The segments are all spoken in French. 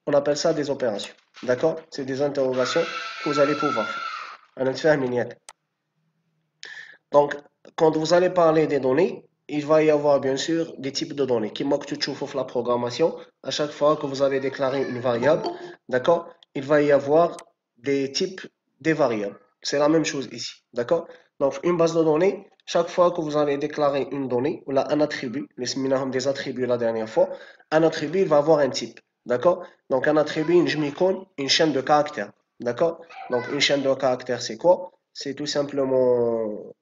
on appelle ça des opérations. D'accord? C'est des interrogations que vous allez pouvoir faire. Donc, quand vous allez parler des données, il va y avoir bien sûr des types de données. Qui manque tout la programmation, à chaque fois que vous allez déclarer une variable, d'accord, il va y avoir des types des variables. C'est la même chose ici, d'accord? Donc, une base de données, chaque fois que vous allez déclarer une donnée, ou un attribut, les des attributs la dernière fois, un attribut il va avoir un type, d'accord? Donc, un attribut, une chaîne de caractères, d'accord? Donc, une chaîne de caractères, c'est quoi? C'est tout simplement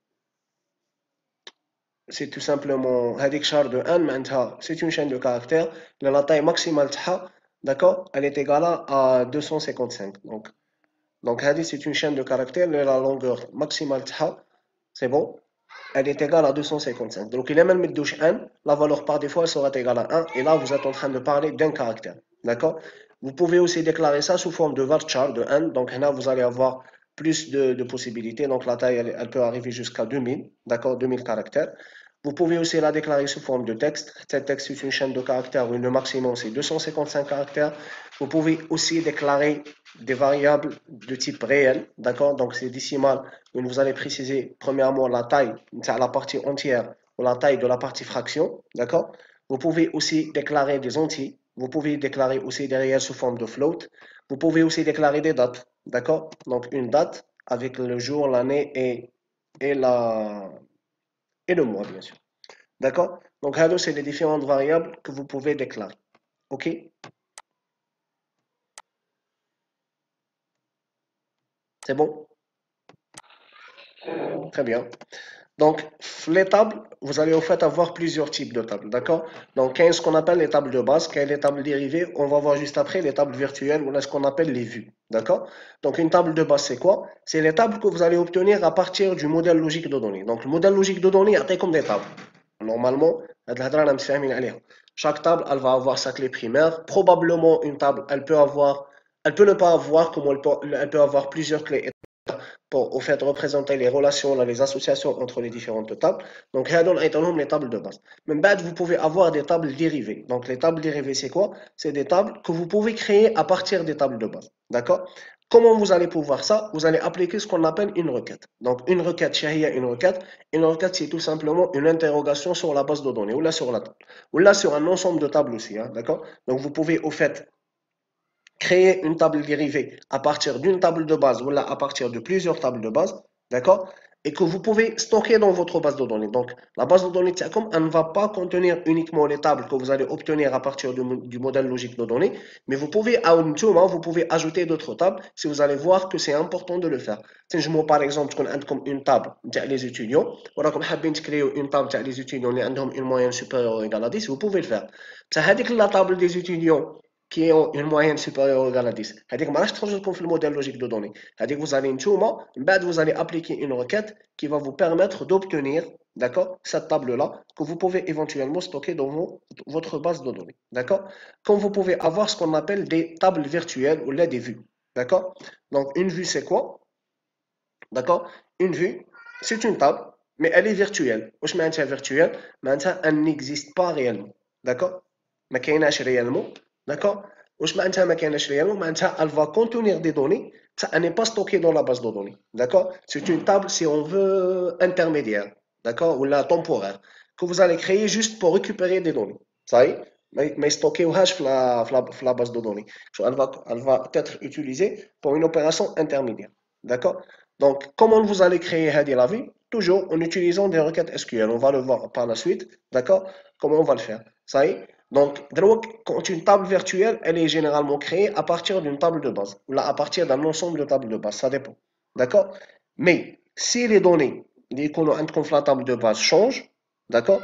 هذيك char de n معناتها c'est une chaîne de caractères la taille maximale تاعها d'accord elle est égale à 255 donc هذه c'est une chaîne de caractères la longueur maximale تاعها c'est bon elle est égale à 255 donc il est même مدوش n la valeur par défaut elle sera égale à 1 et là vous êtes en train de parler d'un caractère d'accord vous pouvez aussi déclarer ça sous forme de varchar de n donc là vous allez avoir plus de possibilités donc la taille elle peut arriver jusqu'à 2000 d'accord 2000 caractères. Vous pouvez aussi la déclarer sous forme de texte. Cet texte est une chaîne de caractères où le maximum c'est 255 caractères. Vous pouvez aussi déclarer des variables de type réel, d'accord? Donc c'est décimal où vous allez préciser premièrement la taille de la partie entière ou la taille de la partie fraction, d'accord? Vous pouvez aussi déclarer des entiers. Vous pouvez déclarer aussi des réels sous forme de float. Vous pouvez aussi déclarer des dates, d'accord? Donc une date avec le jour, l'année et le mois, bien sûr. D'accord? Donc, hello, c'est les différentes variables que vous pouvez déclarer. OK? C'est bon? Très bien. Donc, les tables, vous allez au fait avoir plusieurs types de tables. D'accord? Donc, il y a ce qu'on appelle les tables de base, il y a les tables dérivées. On va voir juste après les tables virtuelles ou ce qu'on appelle les vues. D'accord? Donc, une table de base, c'est quoi? C'est les tables que vous allez obtenir à partir du modèle logique de données. Donc, le modèle logique de données est comme des tables. Normalement, chaque table, elle va avoir sa clé primaire. Probablement, une table, elle peut ne pas avoir, comme elle peut avoir plusieurs clés pour au fait représenter les relations, les associations entre les différentes tables. Donc, les tables de base. Mais vous pouvez avoir des tables dérivées. Donc, les tables dérivées, c'est quoi? C'est des tables que vous pouvez créer à partir des tables de base. D'accord? Comment vous allez pouvoir ça? Vous allez appliquer ce qu'on appelle une requête. Donc, une requête, une requête, c'est tout simplement une interrogation sur la base de données, ou là sur la table, ou là sur un ensemble de tables aussi. Hein, d'accord? Donc, vous pouvez au fait créer une table dérivée à partir d'une table de base ou là à partir de plusieurs tables de base, d'accord? Et que vous pouvez stocker dans votre base de données. Donc, la base de données Tiacom, elle ne va pas contenir uniquement les tables que vous allez obtenir à partir du modèle logique de données, mais vous pouvez ajouter d'autres tables si vous allez voir que c'est important de le faire. Si je mets par exemple comme une table les étudiants, voilà comme créer une table les étudiants qui ont une moyenne supérieure ou égale à 10, vous pouvez le faire. La table des étudiants qui ont une moyenne supérieure ou égale à 10. C'est-à-dire que le modèle logique de données. C'est-à-dire que vous allez appliquer une requête qui va vous permettre d'obtenir, d'accord, cette table-là que vous pouvez éventuellement stocker dans votre base de données. D'accord? Comme vous pouvez avoir ce qu'on appelle des tables virtuelles ou là des vues. D'accord? Donc, une vue, c'est quoi? D'accord? Une vue, c'est une table, mais elle est virtuelle. Où je mets un virtuel, elle n'existe pas réellement. D'accord? Mais qu'elle est réellement. D'accord? واش معناتها ما كايناش ريالمون معناتها elle va contenir des données ça elle n'est pas stockée dans la base de données d'accord c'est une table si on veut intermédiaire d'accord ou là temporaire que vous allez créer juste pour récupérer des données ça y est mais stockewهاش في la base de données elle va être utilisée pour une opération intermédiaire d'accord donc comment vous allez créer la vue toujours en utilisant des requêtes SQL on va le voir par la suite d'accord comment on va le faire ça y est. Donc, quand une table virtuelle, elle est généralement créée à partir d'une table de base, ou là, à partir d'un ensemble de tables de base, ça dépend. D'accord? Mais si les données, la table de base changent, d'accord?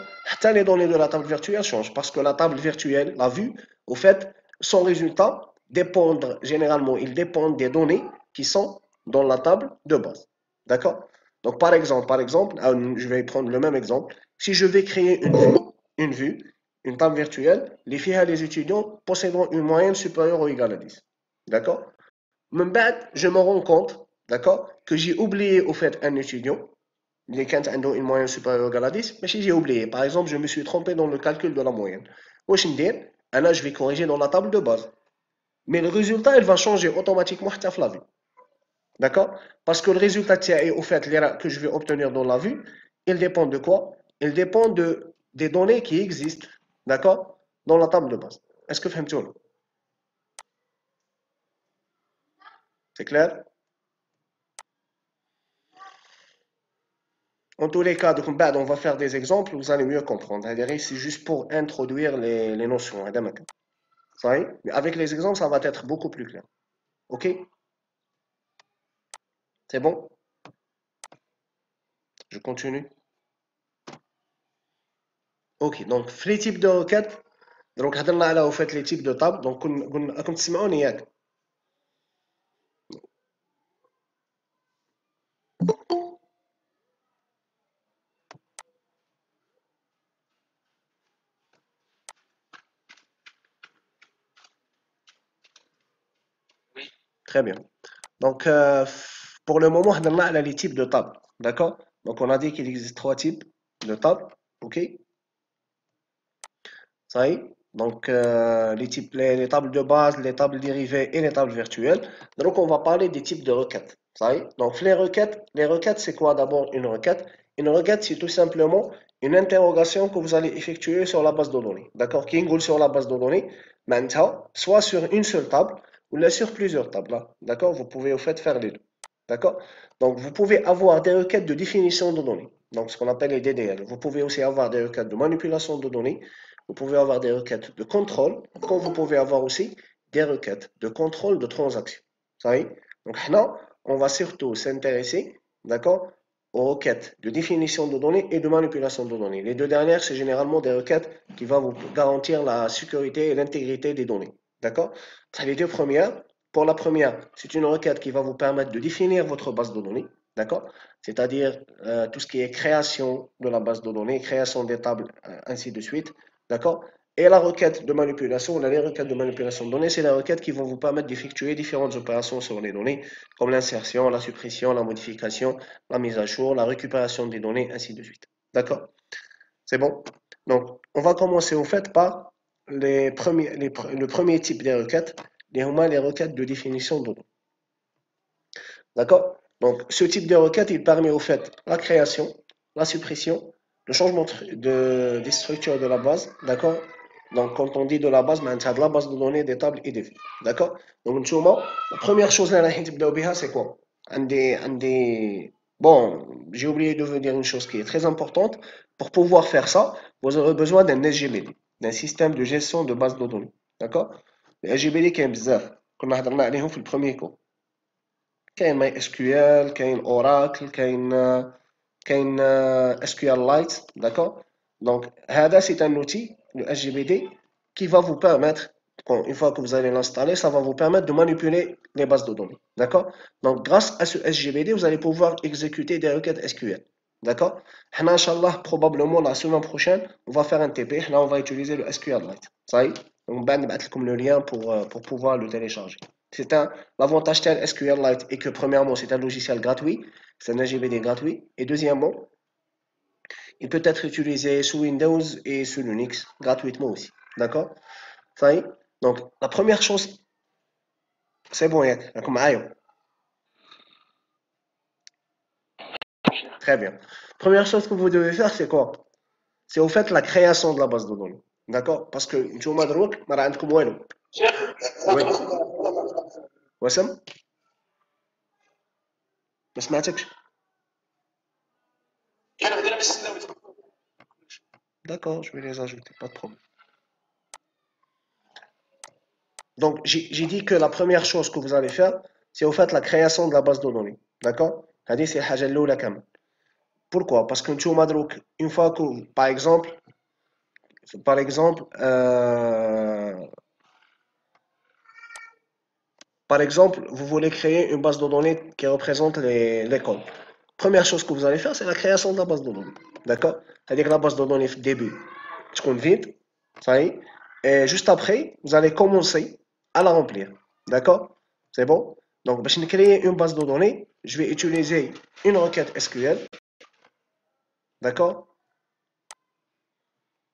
Les données de la table virtuelle changent, parce que la table virtuelle, la vue, au fait, son résultat dépendent, généralement, ils dépendent des données qui sont dans la table de base. D'accord? Donc, par exemple, je vais prendre le même exemple. Si je vais créer une vue, une table virtuelle, les étudiants possédant une moyenne supérieure ou égale à 10. D'accord? Même je me rends compte, d'accord, que j'ai oublié au fait un étudiant, il est une moyenne supérieure ou égale à 10, mais si j'ai oublié, par exemple, je me suis trompé dans le calcul de la moyenne. Là, je vais corriger dans la table de base. Mais le résultat, il va changer automatiquement à la vue. D'accord? Parce que le résultat au fait, que je vais obtenir dans la vue, il dépend de quoi? Il dépend des données qui existent, d'accord? Dans la table de base. Est-ce que vous c'est clair? En tous les cas, donc, on va faire des exemples, vous allez mieux comprendre. C'est juste pour introduire les notions. Ça y est? Mais avec les exemples, ça va être beaucoup plus clair. OK? C'est bon? Je continue. OK, donc les types de requêtes. Donc, هضرنا على fait les types de tables. Donc, كنت تسمعوني ياك؟ Très bien. Donc, pour le moment, on a les types de tables. D'accord? Donc, on a dit qu'il existe trois types de tables. OK? Ça y est? Donc, les tables de base, les tables dérivées et les tables virtuelles. Donc, on va parler des types de requêtes. Ça y est? Donc, les requêtes, c'est quoi d'abord une requête? Une requête, c'est tout simplement une interrogation que vous allez effectuer sur la base de données. D'accord? Qui englobe sur la base de données, maintenant, soit sur une seule table ou là sur plusieurs tables. Là. D'accord? Vous pouvez au fait faire les deux. D'accord? Donc, vous pouvez avoir des requêtes de définition de données. Donc, ce qu'on appelle les DDL. Vous pouvez aussi avoir des requêtes de manipulation de données. Vous pouvez avoir des requêtes de contrôle, comme vous pouvez avoir aussi des requêtes de contrôle de transaction. Ça y est? Donc, là, on va surtout s'intéresser, d'accord, aux requêtes de définition de données et de manipulation de données. Les deux dernières, c'est généralement des requêtes qui vont vous garantir la sécurité et l'intégrité des données. D'accord? Les deux premières. Pour la première, c'est une requête qui va vous permettre de définir votre base de données. D'accord? C'est-à-dire tout ce qui est création de la base de données, création des tables, ainsi de suite. D'accord? Et la requête de manipulation, les requêtes de manipulation de données, c'est les requêtes qui vont vous permettre d'effectuer différentes opérations sur les données, comme l'insertion, la suppression, la modification, la mise à jour, la récupération des données, ainsi de suite. D'accord? C'est bon? Donc, on va commencer au fait par le premier type de requêtes, les requêtes de définition de données. D'accord? Donc, ce type de requête, il permet au fait la création, la suppression, le changement des structures de la base. D'accord? Donc, quand on dit de la base, c'est de la base de données, des tables et des vues. D'accord? Donc, la première chose là, c'est quoi? Bon, j'ai oublié de vous dire une chose qui est très importante. Pour pouvoir faire ça, vous aurez besoin d'un SGBD, d'un système de gestion de base de données. D'accord? Le SGBD qui est bizarre. Qu'on a dans le premier cours. كاين ماي اس كيو ال كاين اوراكل كاين اس كيو ال لايت d'accord donc هذا c'est un outil le SGBD qui va vous permettre une fois que vous allez l'installer ça va vous permettre de manipuler les bases de données d'accord donc grâce à ce SGBD vous allez pouvoir exécuter des requêtes SQL d'accord احنا ان شاء الله probablement la semaine prochaine on va faire un TP là on va utiliser le SQLite ça y est donc بعد نبعث لكم le lien pour pouvoir le télécharger. C'est un, l'avantage de SQLite est que premièrement, c'est un logiciel gratuit, c'est un SGBD gratuit, et deuxièmement, il peut être utilisé sous Windows et sous Linux gratuitement aussi. D'accord? Ça y est. Donc, la première chose, c'est bon, comme aïe. Très bien. Première chose que vous devez faire, c'est quoi? C'est au fait la création de la base de données. D'accord? Parce que, tu m'as dit, ما عندكم والو. Oui. وسام؟ ما سمعتكش. D'accord, je vais les ajouter, pas de problème. Donc, j'ai dit que la première chose que vous allez faire, c'est au fait la création de la base de données. D'accord? C'est la Pourquoi? Parce que une fois que, par exemple, vous voulez créer une base de données qui représente l'école. Première chose que vous allez faire, c'est la création de la base de données. D'accord? C'est-à-dire que la base de données, début, tu comptes vide, ça y est. Et juste après, vous allez commencer à la remplir. D'accord? C'est bon? Donc, pour créer une base de données, je vais utiliser une requête SQL. D'accord?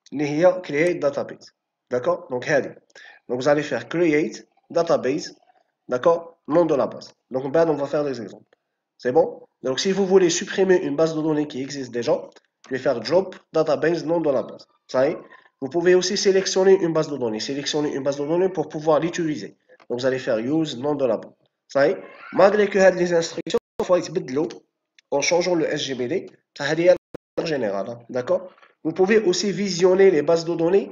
Qui est create database. d'accord. Donc vous allez faire create database, d'accord, nom de la base. Donc on va faire des exemples. C'est bon? Donc si vous voulez supprimer une base de données qui existe déjà, je vais faire drop database nom de la base. Ça y est. Vous pouvez aussi sélectionner une base de données. Sélectionner une base de données pour pouvoir l'utiliser. Donc vous allez faire use nom de la base. Ça y est. Malgré que les instructions, parfois ils se l'eau en changeant le SGBD, ça est en général. D'accord? Vous pouvez aussi visionner les bases de données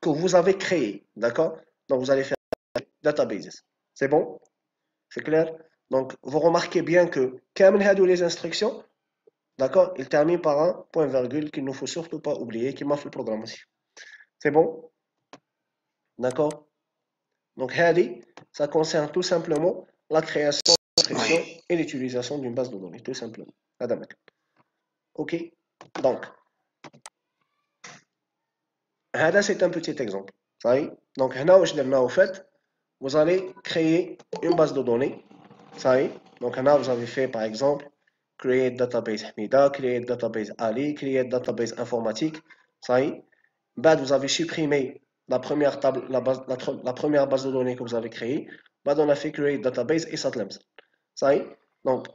que vous avez créées. D'accord? Donc vous allez faire databases. C'est bon? C'est clair? Donc, vous remarquez bien que comme les instructions, d'accord, il termine par un point virgule qu'il ne faut surtout pas oublier qui m'a fait programmation. C'est bon? D'accord? Donc, ça concerne tout simplement la création d'instructions et l'utilisation d'une base de données, tout simplement. Ok? Donc, c'est un petit exemple. Donc, au fait, vous allez créer une base de données. Ça y est. Donc, vous avez fait, par exemple, create database Hamida, create database Ali, create database informatique. Ça y est. Vous avez supprimé la première table, la première base de données que vous avez créée. On a fait create database et ça te l'aime. Ça y est. Donc,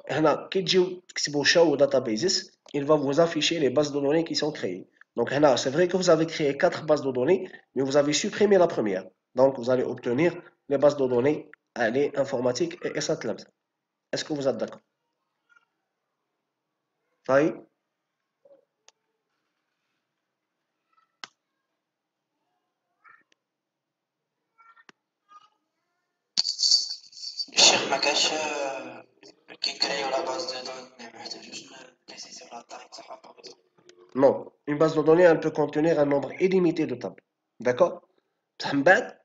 show databases, il va vous afficher les bases de données qui sont créées. Donc, c'est vrai que vous avez créé 4 bases de données, mais vous avez supprimé la première. Donc, vous allez obtenir les bases de données Ali, informatique et ça te l'aime. Est-ce que vous êtes d'accord? Ça y est. الشيخ ما كاش كي نكريو لا باز دو دوني ما محتاجوش نبريسيزيو لا تاي تاعها باغ اكزومبل. Non, une base de données, elle peut contenir un nombre illimité de tables. D'accord? بصح من بعد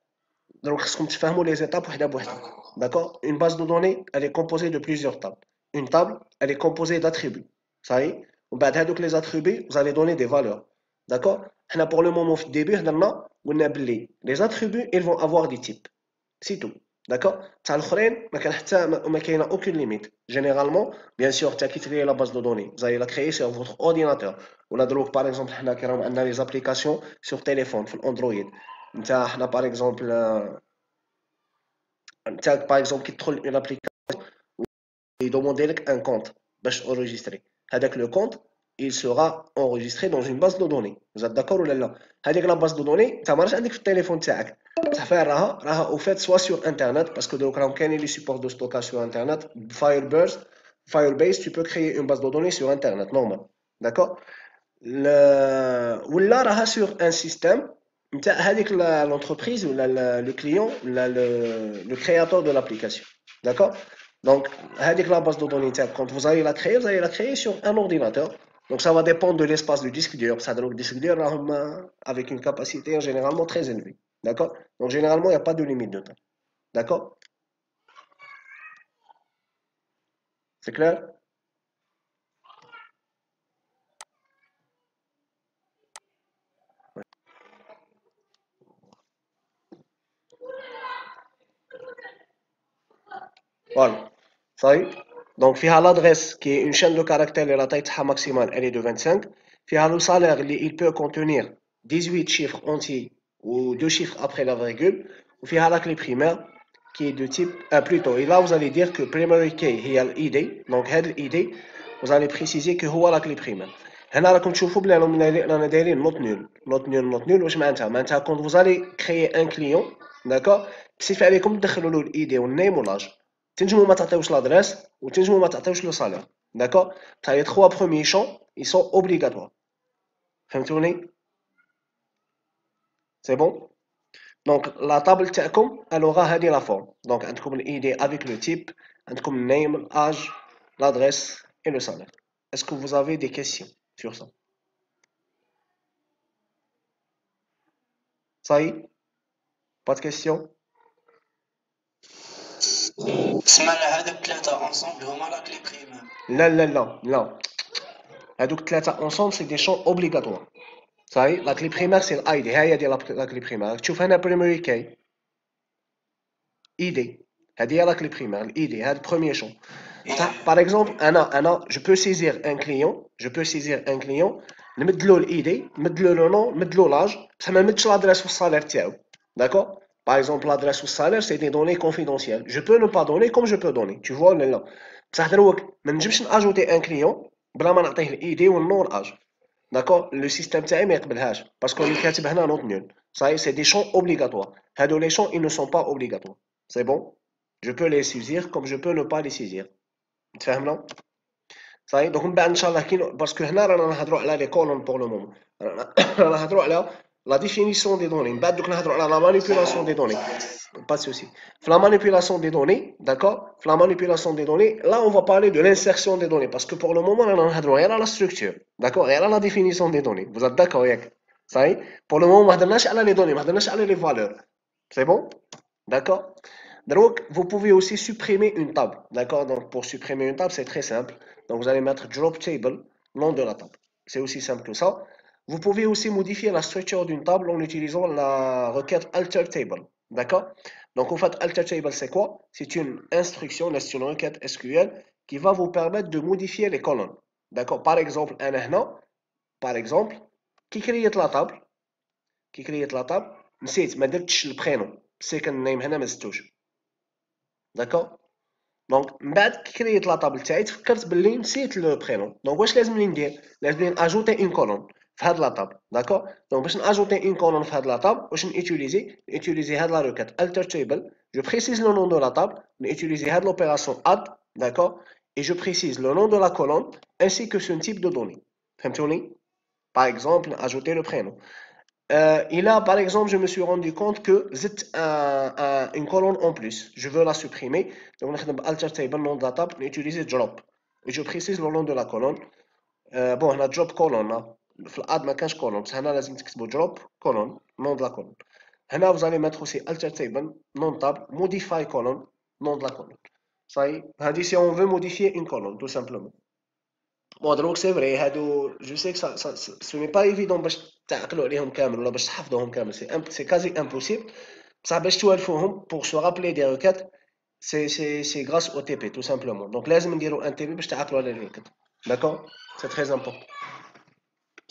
دروك خصكم تفهموا les étapes وحده بوحده. داكور. D'accord? Une base de données, elle est composée de plusieurs tables. Une table, elle est composée d'attributs. Ça y est? ومن بعد هذوك les attributs, vous allez donner des valeurs. D'accord? حنا pour le moment في الديبي هضرنا قلنا باللي les attributs, ils vont avoir des types. C'est tout. D'accord? تاع الاخرين ما كان حتى ما كاينه aucune limite. Généralement, bien sûr, tu as créé la base de données. Vous allez la créer sur votre ordinateur. ولا دروك par exemple حنا كي راهم عندنا les applications sur téléphone في الاندرويد. انت حنا par exemple انت par exemple كي تدخل une application يدوموندي لك un compte باش enregistrer. هذاك le compte il sera enregistré dans une base de données. Vous êtes d'accord ولا لا؟ هذيك لا base de données انت ما راهش عندك في التليفون تاعك. بصح فين راها au fait soit sur internet parce que دروك راهم كاينين les supports de stockage sur internet. Firebase, tu peux créer une base de données sur internet normal. D'accord? ولا راها sur un système نتاع هذيك l'entreprise ou le client le créateur de l'application. D'accord? Donc هذيك la base de données quand vous allez la créer sur un ordinateur. Donc ça va dépendre de l'espace du disque dur. Ça le disque dur avec une capacité généralement très élevée. D'accord? Donc généralement il n'y a pas de limite de temps. D'accord? C'est clair? Voilà. Ça y est. Donc, فيها l'adresse qui est une chaîne de caractères et la taille maximale elle est de 25. فيها le salaire il peut contenir 18 chiffres entiers ou 2 chiffres après la virgule. وفيها la clé primaire qui est de type plutôt. Et là vous allez dire que primary key هي l'id. Donc هذا l'id vous allez préciser que هو la clé primaire. هنا راكم تشوفوا بلي رانا دايرين نوت نول نوت نول نوت نول. واش معناتها quand vous allez créer un client, d'accord, بصيفط عليكم تدخلوا له الايدي والنيم ولاج. تنجموا ما تعطيوش l'adresse ou تنجموا ما تعطيوش le salaire. D'accord? Les 3 premiers champs, ils sont obligatoires. فهمتوني؟ C'est bon? Donc la table تاعكم elle aura هذه la forme. Donc عندكم l'id avec le type, عندكم le name, l'âge, l'adresse et le salaire. Est-ce que vous avez des questions sur ça? Ça y est? Pas de questions? تسمى هذوك ثلاثة اونسومبل هما لا كلي بريمير. لا لا لا لا. هذوك ثلاثة ensemble c'est des champs obligatoires. Ça y est, la clé primaire c'est l'id. هي ديال la clé primaire. تشوف هنا primary key. ID. هذه هي la clé primaire. l'id. هذا le premier champ. Par exemple, je peux saisir un client, نمدلو l'id, نمدلو le nom, نمدلو l'âge, بصح ما نمدش l'adresse والصالير تاعو. D'accord? Par exemple, l'adresse ou le salaire, c'est des données confidentielles. Je peux ne pas donner comme je peux donner. Tu vois, là. بصح دروك ما نجمش ناجوتي ان كليون بلا ما نعطيه الايدي والنون الاج. D'accord? Le système تاعي ما يقبلهاش باسكو اللي كاتب هنا نوت نول. Ça c'est des champs obligatoires. هادو les champs ils ne sont pas obligatoires. C'est bon? Je peux les saisir comme je peux ne pas les saisir. تفهمنا؟ صحيح دونك من بعد ان شاء الله كي باسكو هنا رانا نهضروا على لي كولون بور لو مومون رانا نهضروا على لا ديفينيسيون دي دوني من بعد دوك نهضروا على لا مانيبيولاسيون دي دوني با de souci. La manipulation des données, d'accord? La manipulation des données, là on va parler de l'insertion des données parce que pour le moment on a rien à la structure, d'accord? Rien à la définition des données. Vous êtes d'accord avec ça? Pour le moment on ne parle pas les données, on ne parle pas les valeurs. C'est bon? D'accord? Donc vous pouvez aussi supprimer une table, d'accord? Donc pour supprimer une table c'est très simple. Donc vous allez mettre drop table, nom de la table. C'est aussi simple que ça. Vous pouvez aussi modifier la structure d'une table en utilisant la requête alter table. D'accord? Donc en fait, alter table, c'est quoi? C'est une instruction, c'est une requête SQL qui va vous permettre de modifier les colonnes. D'accord? Par exemple, par exemple, qui crée la table? Qui crée la table? نسيت ما درتش البرينو second name هنا ما زدتوش. d'accord دونك من بعد كي كريت لا طابل تاعي تفكرت باللي نسيت لو برينون دونك واش لازم ندير لازم اجوتي اون كولون في هاد لا طابل داكور دونك باش ناجوتي اون كولون في هاد لا طابل واش نوتيليزي هاد لا روكات alter table je précise le nom de la table نوتيليزي هاد l'opération add d'accord et je précise le nom de la colonne ainsi que ce type de données فهمتوني par exemple ajouter le prénom. Et là, par exemple, je me suis rendu compte que c'est une colonne en plus. Je veux la supprimer. Donc, on a alter table, nom de la table, on utilise drop. Et je précise le nom de la colonne. Bon, on a drop colonne. في الاد ما كانش colonne. بس هنا لازم تكتبوا drop colonne, nom de la colonne. هنا vous allez mettre aussi alter table, nom de table, modify colonne, nom de la colonne. Ça y est. هذه si on veut modifier une colonne, tout simplement. Bon, donc c'est vrai, je sais que ce n'est pas évident باش تعقلوا عليهم كامل ولا باش تحفظوهم كامل, c'est quasi impossible. بصح باش توالفوهم pour se rappeler des requêtes, c'est grâce au TP tout simplement. Donc لازم نديروا un TP باش تعقلوا على les requêtes. D'accord? C'est très important.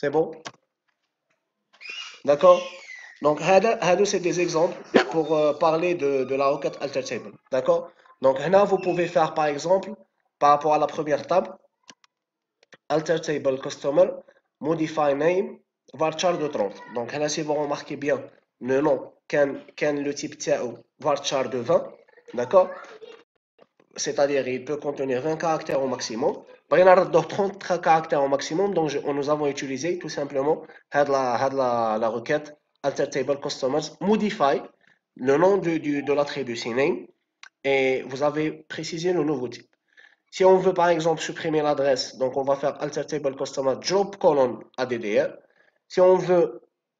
C'est bon? D'accord? Donc c'est des exemples pour parler de la requête alter table. D'accord? Donc là vous pouvez faire par exemple par rapport à la première table alter table customer modify name varchar de 30. Donc là si vous remarquez bien le nom can le type تاعو varchar de 20, d'accord? C'est-à-dire il peut contenir 20 caractères au maximum. Par exemple, 30 caractères au maximum, donc nous avons utilisé tout simplement la requête alter table customers modify le nom de l'attribut name et vous avez précisé le nouveau type. Si on veut par exemple supprimer l'adresse, donc on va faire alter table customer drop colon addr. Si on veut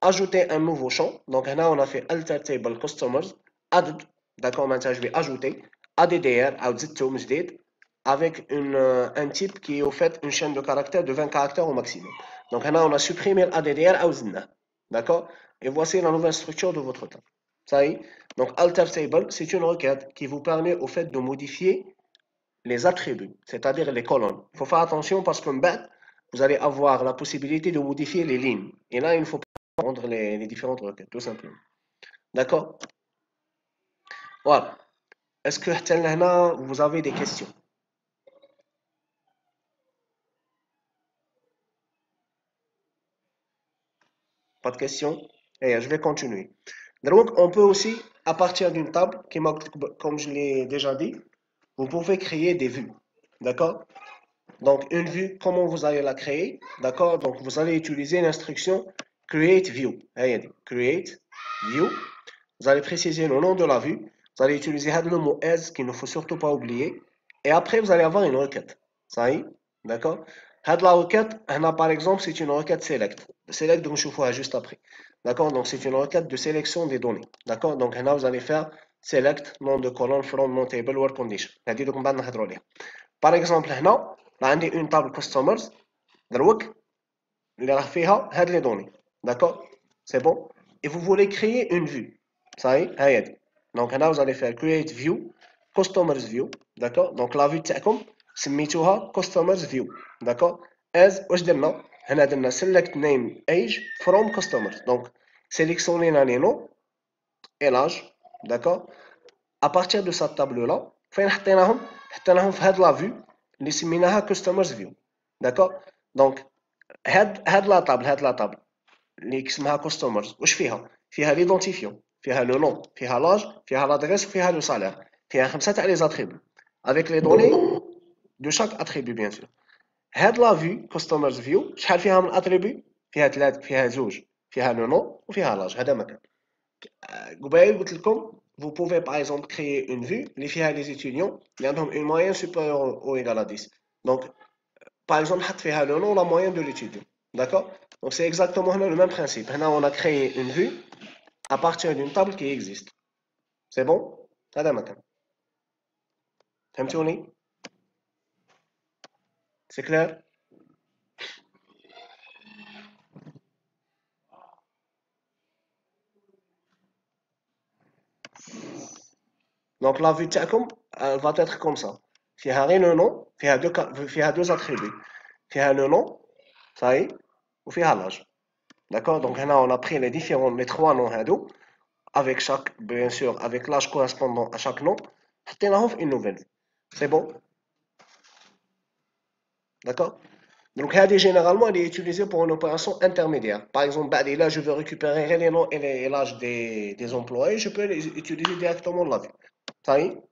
ajouter un nouveau champ, donc là on a fait alter table customers add, d'accord, maintenant je vais ajouter addr avec un type qui est au fait une chaîne de caractères de 20 caractères au maximum. Donc là on a supprimé l'addr, d'accord, et voici la nouvelle structure de votre table. Ça y est. Donc alter table, c'est une requête qui vous permet au fait de modifier les attributs, c'est-à-dire les colonnes. Il faut faire attention parce que vous allez avoir la possibilité de modifier les lignes. Et là, il ne faut pas prendre les différentes requêtes, tout simplement. D'accord? Voilà. Est-ce que vous avez des questions? Pas de questions? Et je vais continuer. Donc, on peut aussi, à partir d'une table, comme je l'ai déjà dit, vous pouvez créer des vues. D'accord? Donc, une vue, comment vous allez la créer? D'accord? Donc, vous allez utiliser l'instruction create view. Create view. Vous allez préciser le nom de la vue. Vous allez utiliser le mot as qu'il ne faut surtout pas oublier. Et après, vous allez avoir une requête. Ça y est? D'accord? La requête, par exemple, c'est une requête select. Select, donc je vois juste après. D'accord? Donc, c'est une requête de sélection des données. D'accord? Donc, là, vous allez faire select, nom de colonne, from, non table, work condition. Par exemple, là, عندي une table customers دروك اللي راه فيها هاد les données. D'accord? C'est bon? Et vous voulez créer une vue. Ça y est, هاي هادي. Donc là vous allez faire create view customers view. D'accord? Donc la vue تاعكم سميتوها customers view. D'accord? As واش درنا؟ هنا درنا select name age from customers. Donc sélectionnez les noms et l'âge, d'accord? À partir de cette table-là, فين حطيناهم؟ حطيناهم في هاد لا فيو اللي سميناها كاستمرز فيو، d'accord؟ دونك هاد لا طابل اللي اسمها كاستمرز واش فيها؟ فيها ليدونتيفيون، فيها لو نون، فيها لاج، فيها لادريس، وفيها لو سالير، فيها 5 تاع لي زاتريبيو avec les données de chaque attribut bien sûr. هاد لا فيو كاستمرز فيو شحال فيها من اتريبيو؟ فيها 3، فيها 2، فيها لو نون وفيها لاج. هذا مكان قبيل قلت لكم vous pouvez par exemple créer une vue اللي فيها les étudiants اللي عندهم une moyenne supérieure ou égale à 10. Donc par exemple حط فيها le nom la moyenne de l'étudiant, d'accord? Donc c'est exactement le même principe. Maintenant on a créé une vue à partir d'une table qui existe. C'est bon? هذا مكان. فهمتوني؟ C'est clair? Donc la vue تاعكم elle va être comme ça. فيها غير le nom, فيها deux attributs. فيها le nom, ça y est, وفيها l'âge. D'accord? Donc là on a pris les trois noms هادو avec chaque, bien sûr, avec l'âge correspondant à chaque nom, حطيناهم في une nouvelle. C'est bon? D'accord? Donc هذه généralement elle est utilisée pour une opération intermédiaire. Par exemple, là je veux récupérer les noms et l'âge des employés, je peux les utiliser directement là. Ça y est?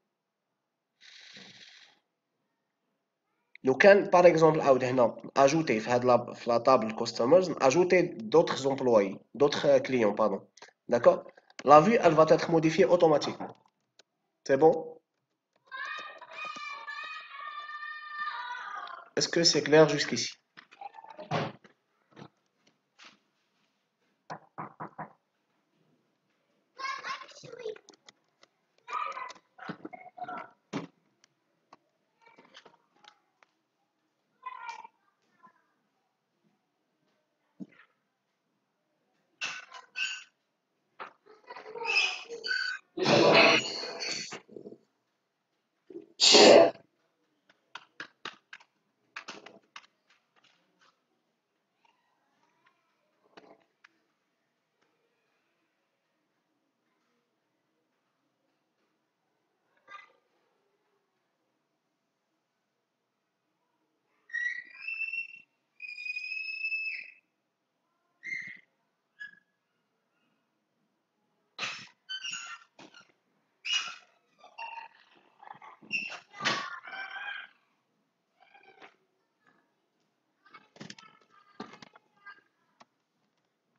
لو كان par exemple عاود هنا ajouter في هاد في la table customers ajouter d'autres employés, d'autres clients pardon. D'accord? La vue elle va être modifiée automatiquement. C'est bon? Est-ce que c'est clair jusqu'ici?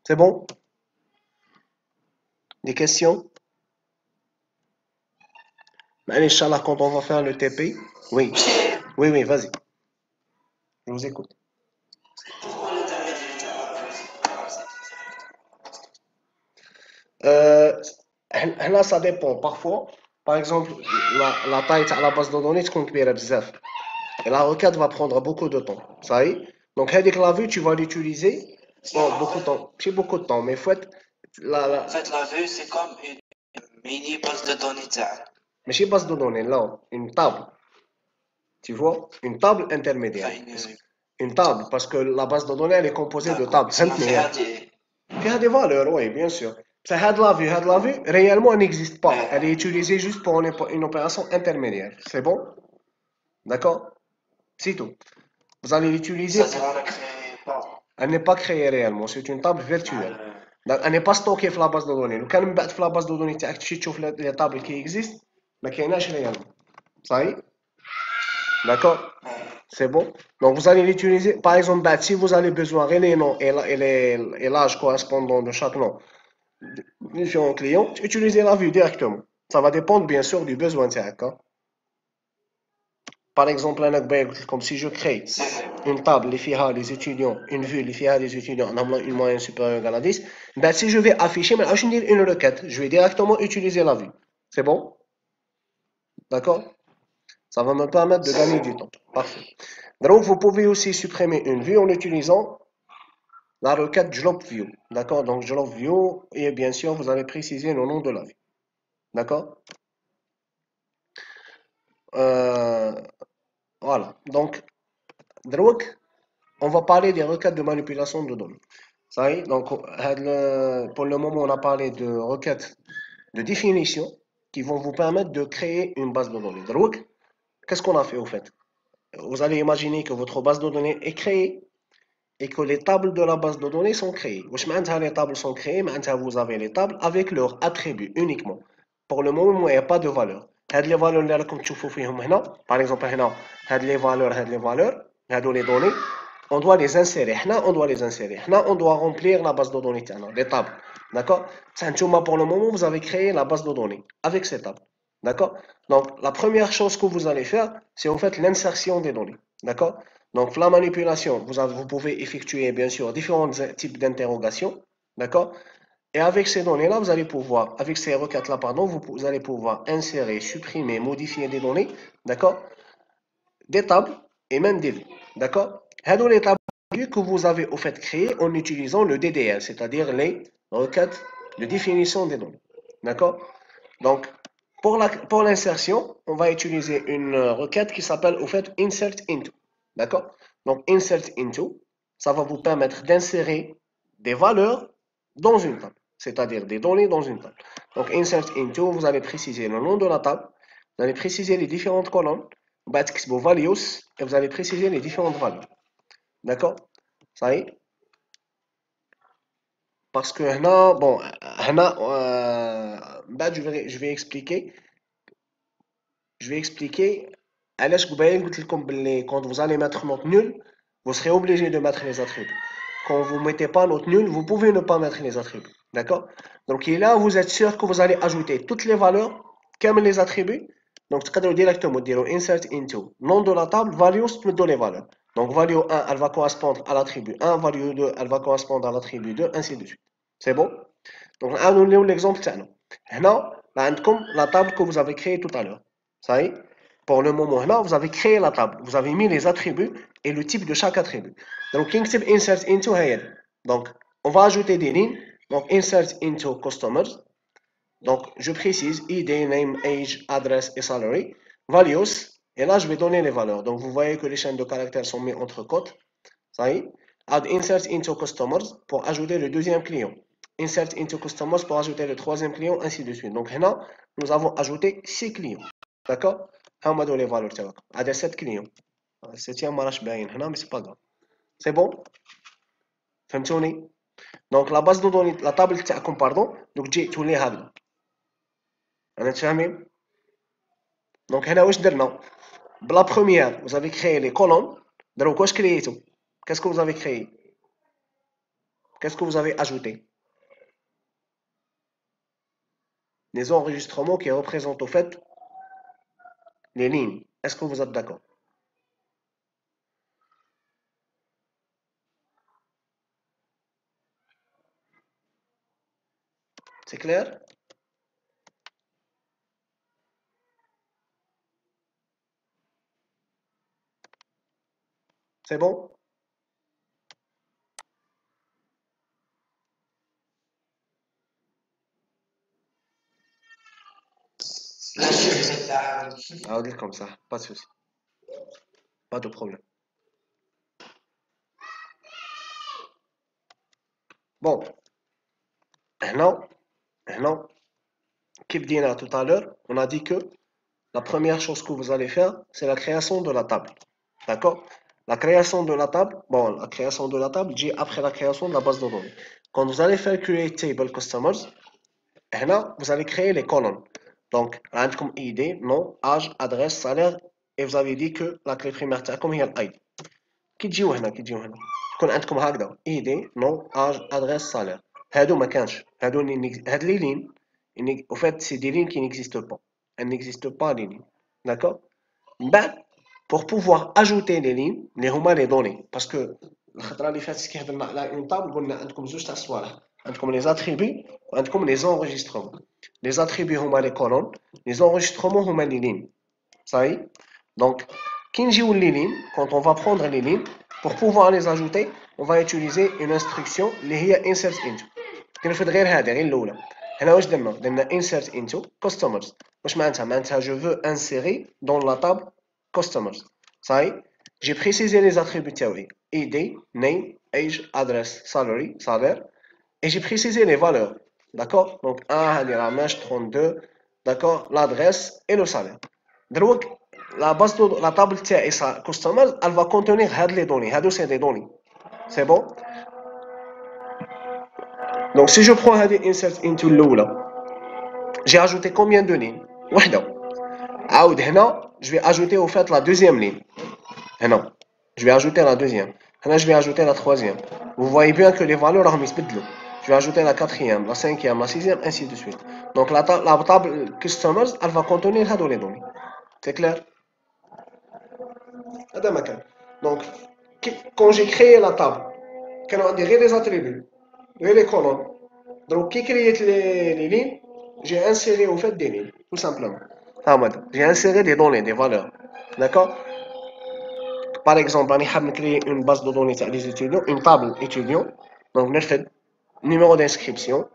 C'est bon? Des questions? Mais Inch'Allah, quand on va faire le TP, oui, oui, vas-y, je vous écoute. Là, ça dépend. Parfois, par exemple, la taille à la base de données, تكون كبيرة بزاف. Et la requête va prendre beaucoup de temps. Ça y est. Donc, avec la vue, tu vas l'utiliser beaucoup de temps. C'est beaucoup de temps, mais faut être En fait, la vue, c'est comme une mini base de données تاعك. Mais c'est base de données, là, une table. Tu vois? Une table intermédiaire. Enfin, Une table, parce que la base de données, elle est composée de tables. فيها فيها des valeurs, oui, bien sûr. Ça, had la vue, réellement, elle n'existe pas. Elle est utilisée juste pour une opération intermédiaire. C'est bon? D'accord? C'est tout. Vous allez l'utiliser. C'est-à-dire, on ne crée pas. Elle n'est pas créée réellement, c'est une table virtuelle. Donc, elle n'est pas stockée dans la base de données. لو كان من بعد في la base de données تاعك تمشي تشوف les tables qui existent, ما كايناش réellement. Ça y est? D'accord? C'est bon? Donc vous allez l'utiliser. Par exemple, bah, si vous avez besoin de les noms et l'âge correspondant de chaque nom différents clients, utilisez la vue directement. Ça va dépendre bien sûr du besoin. D'accord? Par exemple, comme si je crée une table, les étudiants, une vue, les étudiants, une moyenne supérieure à 10, ben, si je vais afficher, mais je vais dire une requête, je vais directement utiliser la vue. C'est bon? D'accord? Ça va me permettre de gagner du temps. Parfait. Donc, vous pouvez aussi supprimer une vue en utilisant la requête JLOP-View. D'accord? Donc, JLOP-View, et bien sûr, vous allez préciser le nom de la vue. D'accord? Voilà. Donc, on va parler des requêtes de manipulation de données. Ça y est, donc pour le moment, on a parlé de requêtes de définition qui vont vous permettre de créer une base de données. Donc, qu'est-ce qu'on a fait au fait? Vous allez imaginer que votre base de données est créée et que les tables de la base de données sont créées. Les tables sont créées, vous avez les tables avec leurs attributs uniquement. Pour le moment, il n'y a pas de valeur. Les valeurs par exemple, les valeurs, les données, on doit les insérer. On doit remplir la base de données, les tables. D'accord? Pour le moment, vous avez créé la base de données avec ces tables. D'accord? Donc, la première chose que vous allez faire, c'est en fait l'insertion des données. D'accord? Donc, la manipulation, vous pouvez effectuer bien sûr différents types d'interrogations. D'accord? Et avec ces données-là, vous allez pouvoir, avec ces requêtes-là, pardon, vous allez pouvoir insérer, supprimer, modifier des données. D'accord? Des tables et même des vues. D'accord? Les tables que vous avez au fait créées en utilisant le DDL, c'est-à-dire les requêtes de définition des données. D'accord? Donc, pour l'insertion, on va utiliser une requête qui s'appelle au fait insert into. D'accord? Donc, insert into, ça va vous permettre d'insérer des valeurs dans une table, c'est-à-dire des données dans une table. Donc, insert into, vous allez préciser le nom de la table, vous allez préciser les différentes colonnes, vos values, et vous allez préciser les différentes valeurs. D'accord? Ça y est? Parce que là, bon, je vais expliquer. Quand vous allez mettre note nulle, vous serez obligé de mettre les attributs. Quand vous ne mettez pas note nulle, vous pouvez ne pas mettre les attributs. D'accord? Donc là, vous êtes sûr que vous allez ajouter toutes les valeurs, comme les attributs. Donc, tu peux directement dire insert into. Nom de la table, values, tu mets les valeurs. Donc, value 1, elle va correspondre à l'attribut 1, value 2, elle va correspondre à l'attribut 2, ainsi de suite. C'est bon? Donc, nous avons l'exemple. Là, la table que vous avez créée tout à l'heure. Ça y est? Pour le moment, là, vous avez créé la table. Vous avez mis les attributs et le type de chaque attribut. Donc, insert into. Donc, on va ajouter des lignes. Donc, insert into customers. Donc, je précise ID, name, age, address et salary. Values. Et là, je vais donner les valeurs. Donc, vous voyez que les chaînes de caractères sont mises entre côtes. Ça y est? Add insert into customers pour ajouter le deuxième client. Insert into customers pour ajouter le troisième client, ainsi de suite. Donc, là, nous avons ajouté 6 clients. D'accord? هما هادو les valeurs تاعك. هذا 7 clients. 7e ما راهش باين هنا mais c'est pas grave. C'est bon? فهمتوني؟ Donc la base de données, la table تاعكم pardon, donc تجي تولي هكذا. أنا متفاهمين؟ Donc هنا واش درنا؟ بلا première, vous avez créé les colonnes. دروك واش كرييتو؟ Qu'est-ce que vous avez créé? Qu'est-ce que vous avez ajouté? Les enregistrements qui représentent au fait les lignes. Est-ce que vous êtes d'accord? C'est clair? C'est bon? Ah, dire comme ça, pas de souci. Pas de problème. Bon, maintenant, comme dit tout à l'heure, on a dit que la première chose que vous allez faire, c'est la création de la table. D'accord? La création de la table, dit après la création de la base de données. Quand vous allez faire create table customers, vous allez créer les colonnes. Donc, comme ID, nom, âge, adresse, salaire, et vous avez dit que la clé primaire تاعكم هي l'ID. كي تجيو هنا يكون عندكم هكذا ID, nom, âge, adresse, salaire. هادو ما كانش. هاد les lignes, au fait, c'est des lignes qui n'existent pas. Elles n'existent pas, les lignes. D'accord? Ben, pour pouvoir ajouter les lignes, les données. Parce que, une table, عندكم زوج تاع الصوالح. عندكم les attributs, عندكم les enregistrements. Les attributs هما les colonnes, les enregistrements هما les lignes. Ça y est? Donc, les lignes, quand on va prendre les lignes, pour pouvoir les ajouter, on va utiliser une instruction اللي هي insert into. كنفرض غير هذه غير الاولى. هنا واش درنا insert into customers. واش معناتها je veux insérer dans la table customers. Ça y est? J'ai précisé les attributs تاعي ID, name, age, address, salary, salaire, et j'ai précisé les valeurs. d'accord. Donc la mèche 32, d'accord, l'adresse et le salaire. Donc la table تاعي customers, elle va contenir les données, c'est des données. C'est bon. Donc si je prends insert into الاولى, j'ai ajouté combien de lignes? وحده. عاود هنا je vais ajouter au fait la deuxième ligne. هنا je vais ajouter la deuxième. Là, je vais ajouter la troisième. Vous voyez bien que les valeurs ont mis je vais ajouter la quatrième, la cinquième, la sixième, ainsi de suite. Donc la table customers, elle va contenir les données. C'est clair? Donc quand j'ai créé la table, quand on a des attributs, les colonnes. Donc qui crée les lignes? J'ai inséré au fait des lignes, tout simplement. J'ai inséré des données, des valeurs. D'accord? Par exemple, on a créé une base de données des étudiants, une table étudiant. Donc, on fait numéro d'inscription,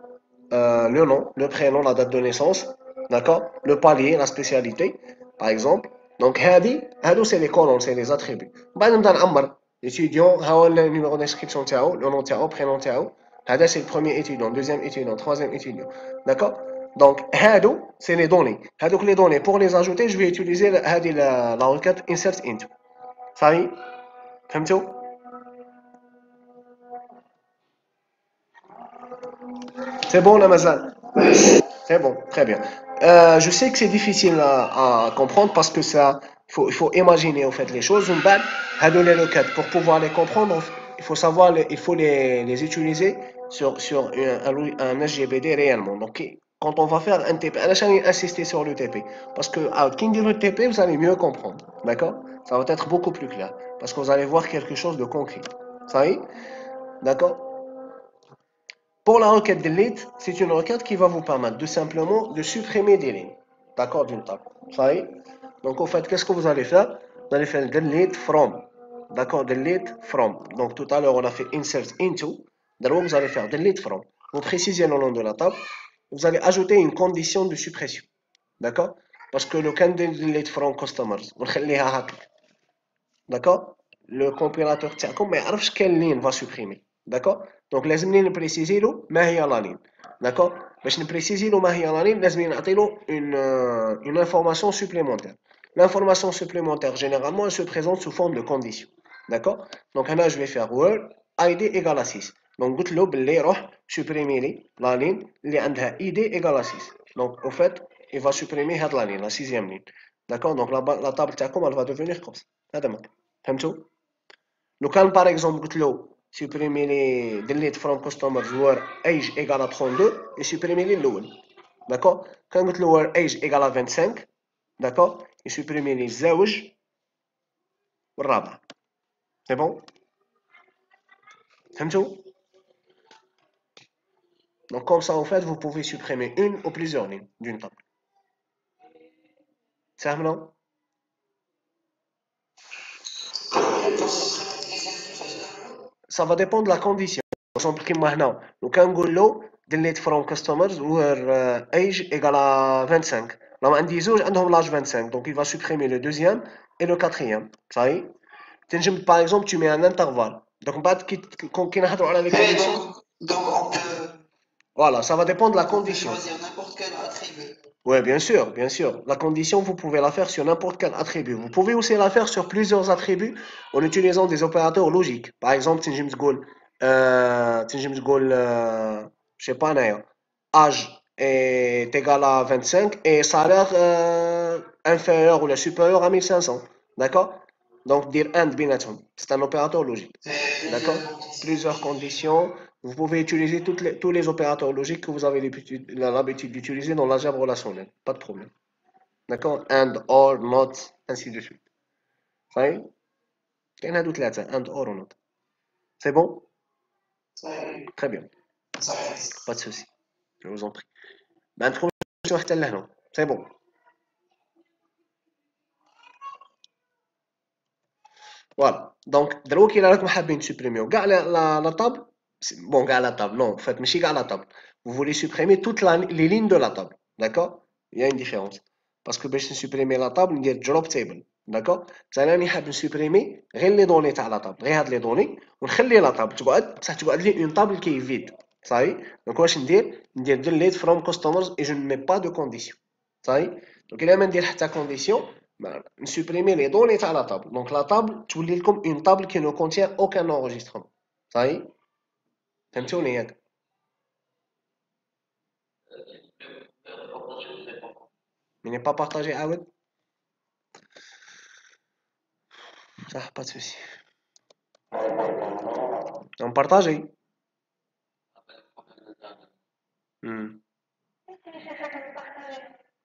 le nom, le prénom, la date de naissance, d'accord? Le palier, la spécialité, par exemple. Donc, c'est les colonnes, c'est les attributs. L'étudiant, le numéro d'inscription, le nom, le prénom, c'est le premier étudiant, deuxième étudiant, troisième étudiant, d'accord? Donc, c'est les données. Les données, pour les ajouter, je vais utiliser la requête insert into. Ça y est? فهمتوا؟ C'est bon, la mazal. C'est bon, très bien. Je sais que c'est difficile à comprendre parce que ça, il faut imaginer en fait les choses. Les requêtes, pour pouvoir les comprendre, il faut savoir, il faut les utiliser sur un SGBD réellement. Donc, quand on va faire un TP, je vais insister sur le TP parce que quand on dit le TP, vous allez mieux comprendre. D'accord? Ça va être beaucoup plus clair parce que vous allez voir quelque chose de concret. Ça y est? D'accord? Pour la requête delete, c'est une requête qui va vous permettre de simplement de supprimer des lignes. D'accord, d'une table. Ça y est. Donc, en fait, qu'est-ce que vous allez faire? Vous allez faire delete from. D'accord, delete from. Donc, tout à l'heure, on a fait insert into. Donc, vous allez faire delete from. Vous précisez le nom de la table. Vous allez ajouter une condition de suppression. D'accord? Parce que le can delete from customers. D'accord? Le compilateur تاعكم ما يعرفش quelle ligne va supprimer. D'accord? Donc لازمني نبريسيزي له ما هي لا ligne. D'accord? باش نبريسيزي له ما هي لا ligne لازمني نعطي له une information supplémentaire. L'information supplémentaire généralement elle se présente sous forme de condition. D'accord? Donc là je vais faire word id égale à 6. Donc قلت له باللي روح supprimer لي la ligne اللي عندها id égale à 6. Donc au fait il va supprimer هاد la ligne, la sixième ligne. D'accord? Donc la table تاعكم elle va devenir comme ça. هذا ماك. فهمتوا؟ لو كان باغ اكزومبل قلت له سوبريمي لي delete from customers where age égale à 32 يسوبريمي لي الاول. داكور؟ كان قلت له where age égale à 25 داكور؟ يسوبريمي لي الزوج والرابع. سي بون؟ فهمتوا؟ Donc comme ça en fait vous pouvez supprimer une ou plusieurs lignes d'une table. سهل non? Ça va dépendre de la condition. Par exemple, كيما هنا لو كان نقول له delete from customers where age égale à 25. Là, عندي زوج عندهم l'âge 25. Donc il va supprimer le deuxième et le quatrième. Ça y est. تنجم par exemple tu mets un intervalle. Donc من بعد كي نهضروا على les conditions. Donc on peut Voilà, ça va dépendre de la condition. choisir n'importe quel attribut. Oui, bien sûr, bien sûr. La condition, vous pouvez la faire sur n'importe quel attribut. Vous pouvez aussi la faire sur plusieurs attributs en utilisant des opérateurs logiques. Par exemple, si je je sais pas, âge est égal à 25 et salaire inférieur ou supérieur à 1500. D'accord? Donc, dire and بيناتهم. C'est un opérateur logique. D'accord? Plusieurs conditions. Vous pouvez utiliser tous les opérateurs logiques que vous avez l'habitude d'utiliser dans l'algèbre relationnelle. Pas de problème. D'accord? And, or, not, ainsi de suite. Ça y est? كاين هادو ثلاثة and, or, or, not. C'est bon? Très bien. Pas de souci. Je vous en prie. Ben, حتى لهنا. C'est bon. Voilà. Donc, دروك إلا راكم حابين تسوبريميو كاع la table. Bon, كاع la table. Non, en fait, ماشي كاع la table. Vous voulez supprimer toutes les lignes de la table. D'accord? Il y a une différence. Parce que باش نسوبريمي la table ندير drop table. D'accord? انا راني حاب نسوبريمي غير لي دوني تاع لا طابل، غير هاد لي دوني ونخلي لا طابل تقعد بصح تقعد لي اون طابل كي فيد. صحيح. دونك واش ندير delete from customers et je ne mets pas de condition. صحيح. دونك الا ما ندير حتى condition نسوبريمي لي دوني تاع لا table. دونك لا table تولي لكم une table qui ne contient aucun enregistrement. صحيح. فهمتوني ياك؟ il n'est pas partagé عاود. صح pas de souci. on partagé.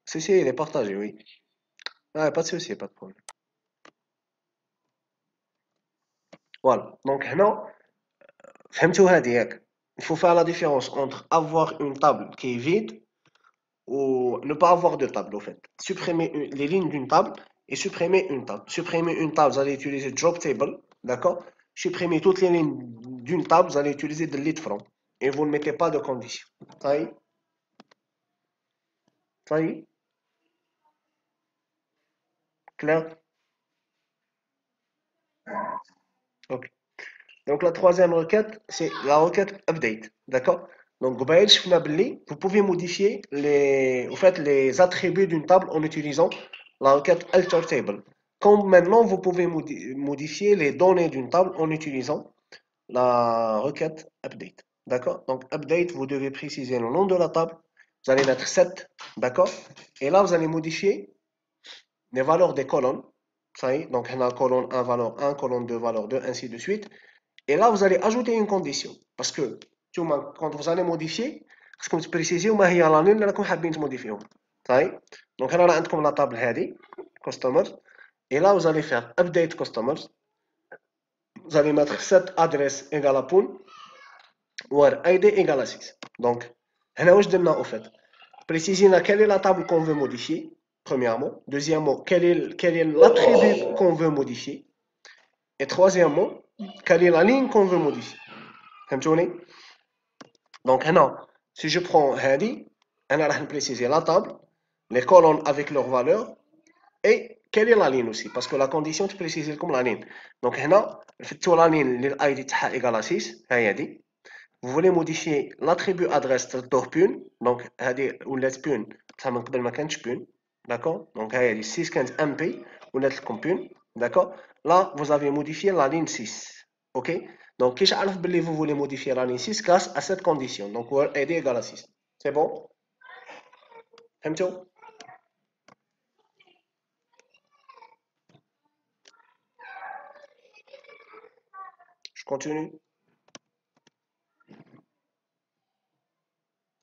Si, il est partagé, oui. Ah, pas de souci, pas de problème. Voilà. Donc, maintenant, فهمتوا هذه ياك. Il faut faire la différence entre avoir une table qui est vide ou ne pas avoir de table, au fait. Supprimer les lignes d'une table et supprimer une table. Supprimer une table, vous allez utiliser drop table, d'accord? Supprimer toutes les lignes d'une table, vous allez utiliser delete from. Et vous ne mettez pas de condition. Ça y est? Ça y est? Clair? Ok. Donc la troisième requête, c'est la requête update, d'accord? Donc vous pouvez modifier les attributs d'une table en utilisant la requête alter table. Comme maintenant, vous pouvez modifier les données d'une table en utilisant la requête update, d'accord? Donc update, vous devez préciser le nom de la table. Vous allez mettre 7, d'accord? Et là, vous allez modifier les valeurs des colonnes. Ça y est, donc on a colonne 1, valeur 1, colonne 2, valeur 2, ainsi de suite. Et là, vous allez ajouter une condition. Parce que quand vous allez modifier, خصكم تبريسيزيو ما هي لا لين اللي راكم حابين تموديفيوها. صحيح. Donc هنا راه عندكم لا طابل هذه customers. Et là, vous allez faire update customers. Vous allez mettre 7 adresse égale à pool where id égale à 6. Donc هنا واش درنا au fait. Précisez quelle est la table qu'on veut modifier. Premièrement. Deuxièmement, quel est l'attribut qu'on veut modifier. Et troisièmement, quelle est la ligne qu'on veut modifier. فهمتوني؟ Donc maintenant, si je prends هذه, أنا راح préciser la table, les colonnes avec leurs valeurs et quelle est la ligne aussi, parce que la condition tu précises comme la ligne. Donc هنا نفتحوا la ligne اللي ال ID تاعها égale à 6, هي هذه. Vous voulez modifier l'attribut adresse تردوه pune, donc هذه ولات pune, بصح من قبل ما كانتش pune, d'accord? Donc هي هذه 6 كانت MP ولات لكم pune, d'accord? Là, vous avez modifié la ligne 6, ok? Donc, كيش عارف باللي vous voulez modifier la ligne 6 grâce à cette condition. Donc, where id égale à 6. C'est bon? فهمتوا؟ Je continue.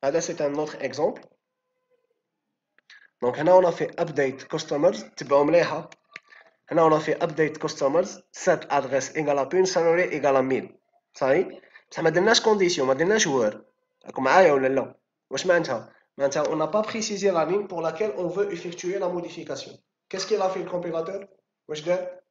هذا c'est un autre exemple. Donc, هنا on a fait update customers. تبعوا مليحة. هنا on a fait update customers. Set adresse égale à pune, salary égale à 1000. صحيح؟ بصح ما درناش condition, ما درناش where. راكم معايا ولا لا؟ واش معناتها؟ معناتها on n'a pas précisé la ligne pour laquelle on veut effectuer la modification. Qu'est-ce qu'il a fait le compilateur? واش دار؟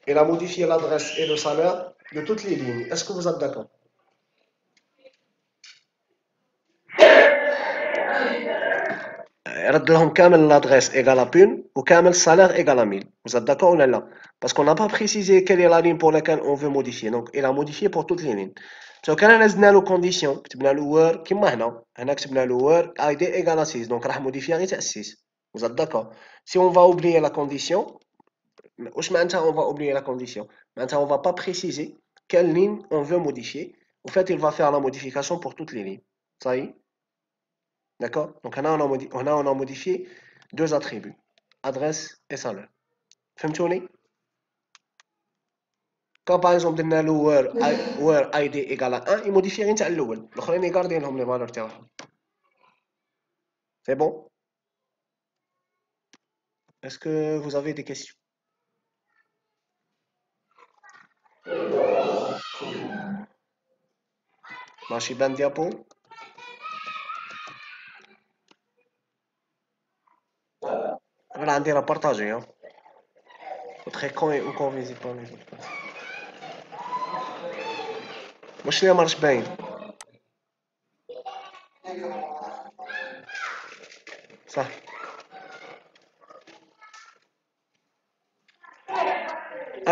Il a modifié l'adresse et le salaire de toutes les lignes. Est-ce que vous êtes d'accord? رد لهم كامل l'adresse égale à pune وكامل salaire égale à 1000. Vous êtes d'accord ou là? Parce qu'on n'a pas précisé quelle est la ligne pour laquelle on veut modifier. Donc, il a modifié pour toutes les lignes. So, كان نزلنا له condition كتبنا له where كيما هنا كتبنا له where id égale à 6. Donc راح modifier غير تاع 6. Vous êtes d'accord? Si on va oublier la condition, واش معناتها on va oublier la condition? معناتها on va pas préciser quelle ligne on veut modifier. En fait, il va faire la modification pour toutes les lignes. Ça y est? D'accord? Donc on a modifié deux attributs, adresse et salaire. فهمتوني؟ Quand par exemple درنا له where id égale à 1, il modifie غير تاع الاول، الاخرين يقاردينهم لي فالور تاعهم. C'est bon? Est-ce que vous avez des questions? ماشي بان ديابو؟ انا عندي راه بارطاجي ها. Votre écran est encore visible par les autres personnes. واش اللي مارش باين؟ صح.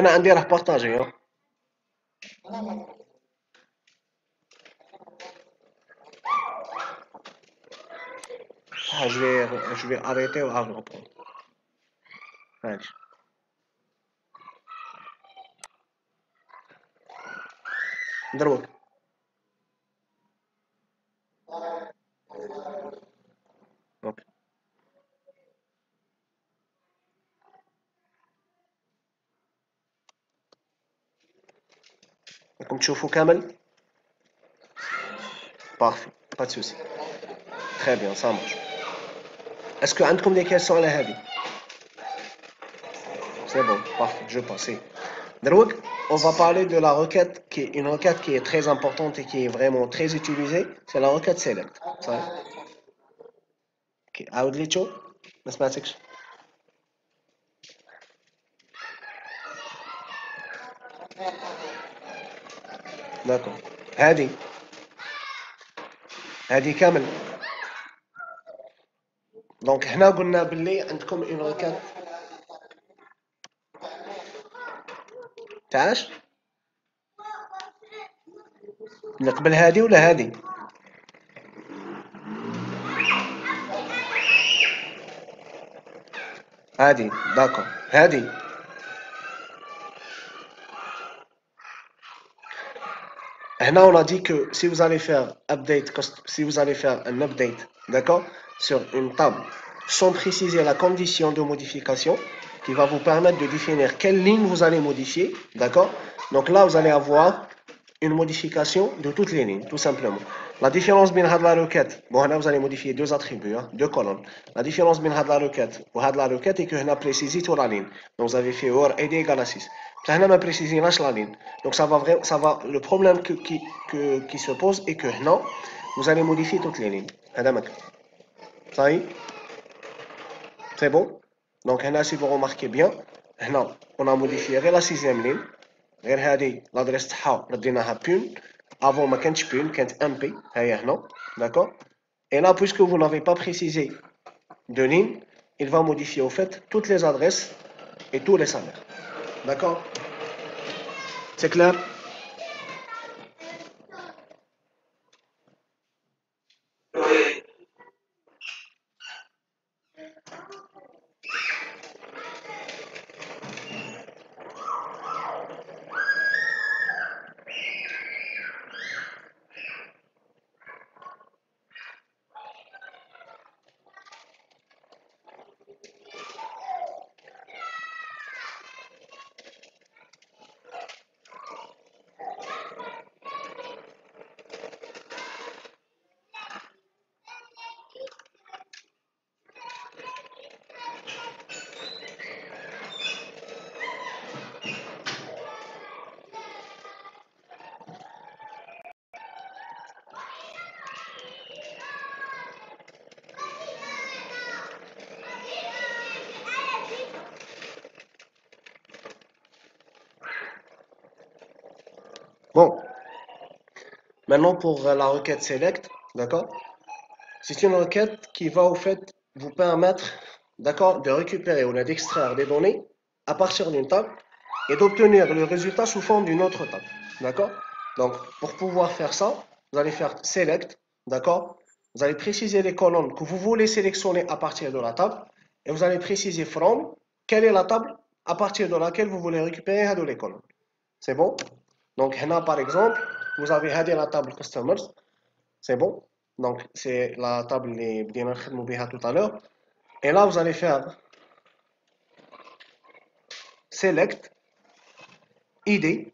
انا عندي راه بارطاجي je vais arrêter ou reprendre. Allez. دروك اوكي راكم تشوفوا كامل بارفي با de souci très bien ça marche est-ce que عندكم des questions على هذه c'est bon parfait je passe دروك on va parler de la requête qui est une requête qui est très importante et qui est vraiment très utilisée c'est la requête select صحيح اوكي عاود لي تشوف ما سمعتكش داكور هذه كامل دونك هنا قلنا باللي عندكم اون ريكات تاعش اللي قبل هذه ولا هذه هذه داكور هذه هنا on a dit que si vous allez faire un update d'accord sur une table sans préciser la condition de modification qui va vous permettre de définir quelle ligne vous allez modifier d'accord donc là vous allez avoir une modification de toutes les lignes tout simplement la différence entre la requête bon là vous allez modifier deux attributs hein, deux colonnes la différence entre la requête et la requête est que on a précisé toute la ligne donc vous avez fait or id égale à 6 là on a précisé la ligne donc ça va le problème qui se pose est que non vous allez modifier toutes les lignes ça y est c'est bon donc là si vous remarquez bien là on a modifié la sixième ligne غير هذه l'adresse تاعها رديناها بون avant ما كانتش بون كانت ام بي هيا هنا d'accord et là puisque vous n'avez pas précisé de ligne il va modifier au fait toutes les adresses et tous les salaires d'accord c'est clair bon maintenant pour la requête select d'accord c'est une requête qui va au fait vous permettre d'accord de récupérer ou d'extraire des données à partir d'une table et d'obtenir le résultat sous forme d'une autre table d'accord donc pour pouvoir faire ça vous allez faire select d'accord vous allez préciser les colonnes que vous voulez sélectionner à partir de la table et vous allez préciser from quelle est la table à partir de laquelle vous voulez récupérer les colonnes c'est bon donc là par exemple vous avez la table customers c'est bon donc c'est la table اللي بدينا نخدموا بها tout à l'heure et là vous allez faire select id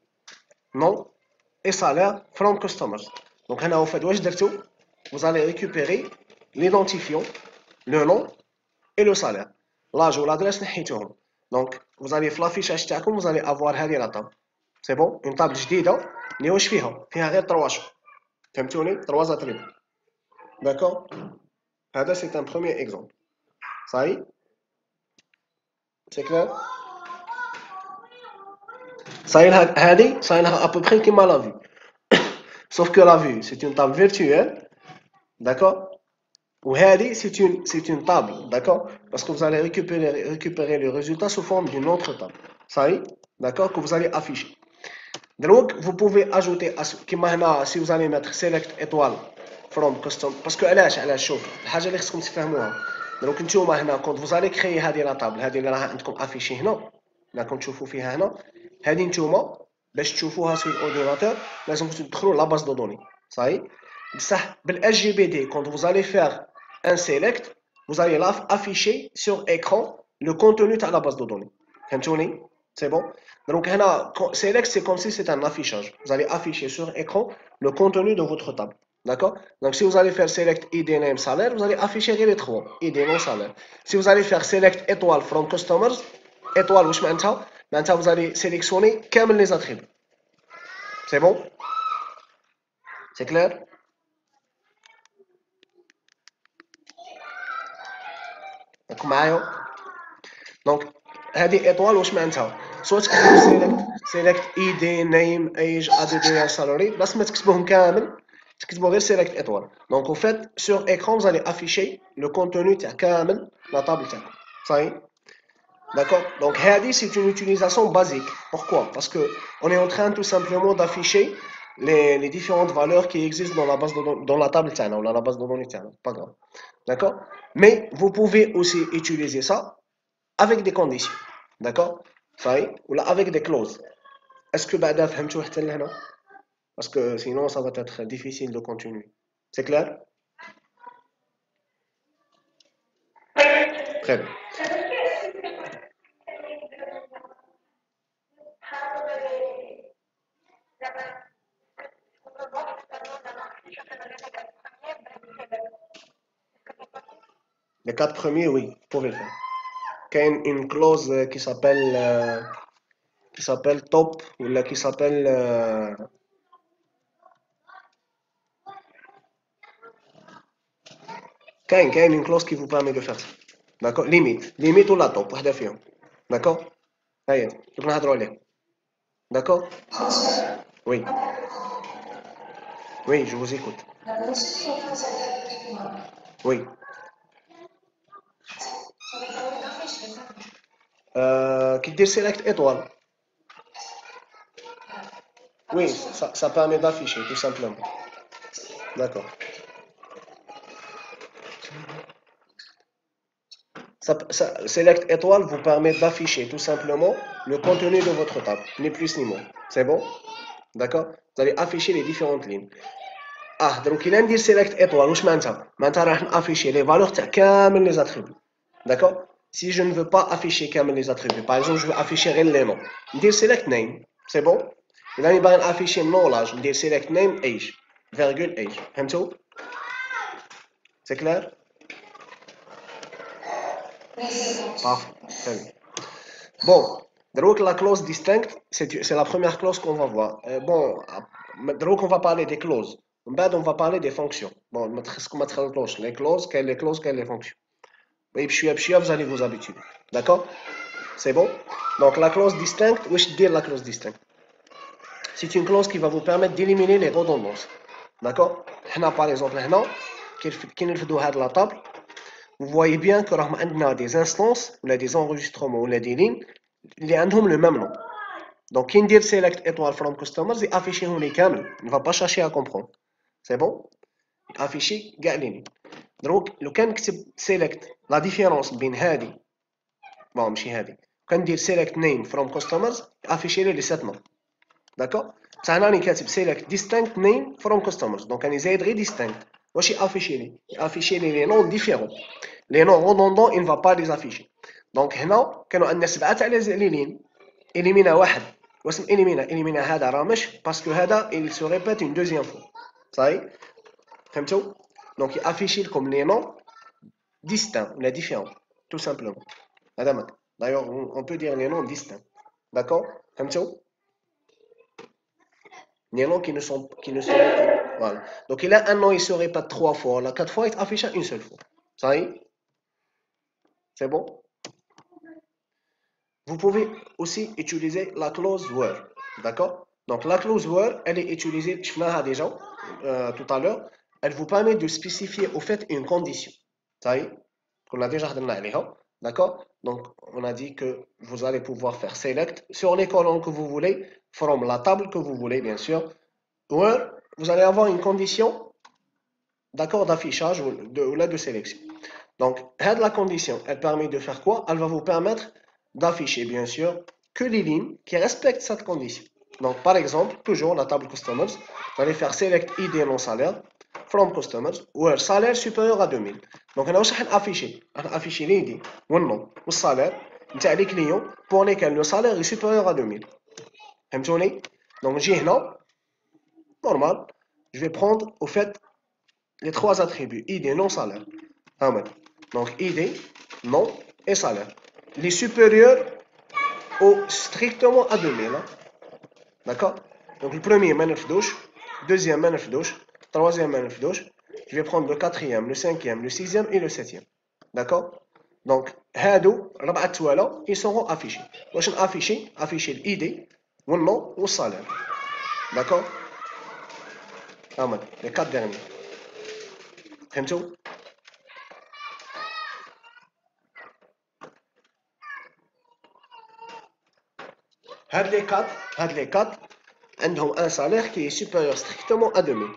nom et salaire from customers donc هنا au fait واش درتو vous allez récupérer l'identifiant le nom et le salaire l'âge ou l'adresse نحيتوهم donc vous allez في l'affichage تاعكم vous allez avoir هذه la table c'est bon une table جديده اللي واش فيها غير 3 شهور فهمتوني 3 attributs d'accord هذا c'est un premier exemple ça y est c'est clair ça y est هذه صايلها à peu près كيما la vue sauf que la vue c'est une table virtuelle d'accord ou هذه c'est une table d'accord parce que vous allez récupérer le résultat sous forme d'une autre table ça y est d'accord, que vous allez afficher. Donc, vous pouvez ajouter, si vous allez mettre select étoile from custom, parce que علاش شوف الحاجه اللي خصكم تفهموها. دونك نتوما هنا كنت vous allez créer هذه لا طابل هذه اللي راه عندكم افيشي هنا لا كنت تشوفوا فيها هنا هذه نتوما باش تشوفوها في الاورديناتور لازم تدخلوا لا باز دو دوني صاي بصح بالاس جي بي دي كنت vous allez faire un select vous allez afficher sur écran le contenu تاع لا باز دو دوني فهمتوني c'est bon. Donc, select, c'est comme si c'était un affichage. Vous allez afficher sur écran le contenu de votre table. D'accord? Donc, si vous allez faire select ID name salaire, vous allez afficher les trois. ID nom salaire. Si vous allez faire select étoile from customers, étoile, maintenant, vous allez sélectionner comme les attributs. C'est bon? C'est clair? Donc, هذه étoile واش معناتها soit تكتبوا select id name age add salary بس ما تكتبوهم كامل تكتبوا غير select étoile donc en fait sur écran vous allez afficher le contenu تاع كامل la table تاعكم صحيح d'accord donc هذه c'est une utilisation basique pourquoi parce que on est en train tout simplement d'afficher les différentes valeurs qui existent dans la base dans la table تاعنا ou la base de données تاعنا pas grave d'accord mais vous pouvez aussi utiliser ça avec des conditions d'accord صحيح ولا avec des clauses est-ce que بعدا فهمتوا حتى لهنا parce que sinon ça va être difficile de continuer c'est clair très bien les 4 premiers oui vous pouvez le faire qu'il y a une clause qui s'appelle top ou là qui s'appelle qu'il y a une clause qui vous permet de faire ça d'accord limite ou la top واحدة فيهم d'accord هيا كيف نهضروا عليه d'accord oui oui je vous écoute oui qui dit select étoile oui ça permet d'afficher tout simplement d'accord select étoile vous permet d'afficher tout simplement le contenu de votre table ni plus ni moins c'est bon d'accord vous allez afficher les différentes lignes donc il a dit select étoile واش معناتها راح نافيشي les valeurs تاع كامل les attributs d'accord si je ne veux pas afficher كامل les attributs par exemple je veux afficher غير les noms ندير select name c'est bon اذا راني باغي نافيشي النو لاج ندير select name age virgule age فهمتوا c'est clair parfait très bien bon donc la clause distinct c'est la première clause qu'on va voir bon donc on va parler des clauses on va parler des fonctions bon ما تخلطوش les clauses quelles les fonctions et puis vous allez vous habituer d'accord c'est bon donc la clause distinct واش دير la clause distinct c'est une clause qui va vous permettre d'éliminer les redondances d'accord هنا par exemple هنا كي نرفدوا هاد la table vous voyez bien que راهم عندنا des instances ou des enregistrements ou des lignes اللي عندهم le même nom donc كي ندير select étoile from customers يافيشيهم لي كامل ne va pas chercher à comprendre c'est bon afficher كاع لي donc لو كان نكتب select la différence بين هذه bon ماشي هذه كان ندير select name from customers afficher لي 7 noms d'accord بصح هنا راني كاتب select distinct name from customers donc راني زايد غير distinct واش يافيشي لي noms différents les noms redondants il ne va pas les afficher donc هنا كانوا عندنا 7 تاع لي لين éliminer واحد واسم éliminer هذا راه مش باسكو هذا il se répète une deuxième fois صحيح فهمتوا donc يافيشي لكم les noms distincts ou différents tout simplement هذا ماك d'ailleurs on peut dire les noms distincts d'accord فهمتوا les noms qui ne sont pas voilà donc il a un nom il se répète 3 fois là 4 fois il affiche une seule fois صحيح c'est bon vous pouvez aussi utiliser la clause where d'accord donc la clause where elle est utilisée déjà tout à l'heure elle vous permet de spécifier au fait une condition صحيح كنا déjà هضرنا عليها D'accord? Donc, on a dit que vous allez pouvoir faire select sur les colonnes que vous voulez, from la table que vous voulez, bien sûr. Ou vous allez avoir une condition, d'accord, d'affichage ou là de sélection. Donc, la condition, elle permet de faire quoi? Elle va vous permettre d'afficher, bien sûr, que les lignes qui respectent cette condition. Donc, par exemple, toujours la table customers, vous allez faire select ID non salaire, from customers, ou salaire supérieur à 2000. Donc, on va afficher l'ID, ou le nom, ou le salaire, les clients pour lesquels le salaire est supérieur à 2000. فهمتوني؟ Donc, j'ai là, normal, je vais prendre, au fait, les trois attributs, ID, non, salaire. Donc, ID, nom et salaire. Les supérieurs au strictement à 2000. Hein? D'accord? Donc, le premier, manif douche. Deuxième, manif douche. Troisième, manif douche. Je vais prendre le quatrième, le cinquième, le sixième et le septième. D'accord? Donc, هادو ربعة توالى ils seront affichés. واش نافيشي؟ afficher l'ID والنوم والصالير. D'accord? Les quatre derniers. فهمتوا؟ هاد les quatre عندهم un salaire qui est supérieur strictement à 2000.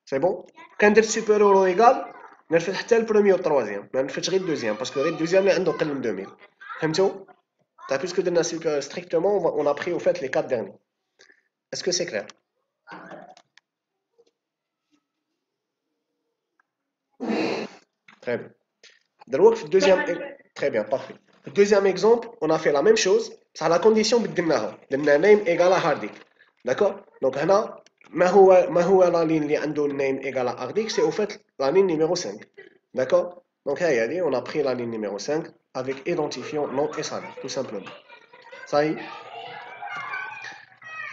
C'est bon? كان درت supérieur ou égal ما نرفد حتى البروميي والتروازيام ما نرفدش غير الدوزيام باسكو غير الدوزيام اللي عنده قل من 2000. فهمتوا؟ puisque درنا supérieur strictement on a pris au fait les quatre derniers. Est-ce que c'est clair? Très bien. دروك deuxième très bien, parfait. Le deuxième exemple, on a fait la même chose, c'est à la condition بدلناها. درنا name égale à hardik. D'accord? Donc هنا ما هو la ligne اللي عنده name égale à hardik, c'est au fait la ligne numéro 5. D'accord? Donc هيا on a pris la ligne numéro 5 avec identifiant nom et salaire, tout simplement. Ça y est.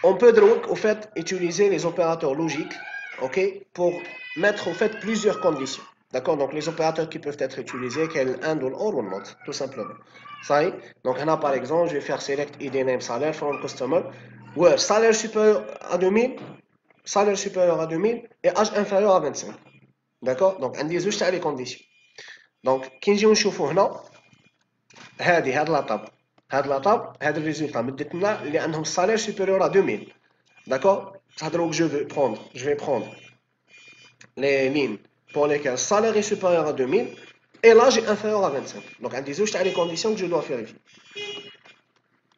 On peut donc au fait utiliser les opérateurs logiques, ok, pour mettre au fait plusieurs conditions. D'accord? Donc les opérateurs qui peuvent être utilisés, quel and ou or ou not, tout simplement. Ça y est. Donc là par exemple, je vais faire select id name salaire from customer, where salaire supérieur à 2000, salaire supérieur à 2000 et âge inférieur à 25. D'accord? Donc on dit juste les conditions. Donc كي نجيو نشوفوا هنا هذه لا طاب هاد لا طاب هاد الريزولتا مدت لنا اللي عندهم السالير supérieur à 2000. D'accord? Donc je vais prendre les lignes pour lesquelles le salaire est supérieur à 2000 et l'âge est inférieur à 25. Donc, on dit juste les conditions que je dois vérifier.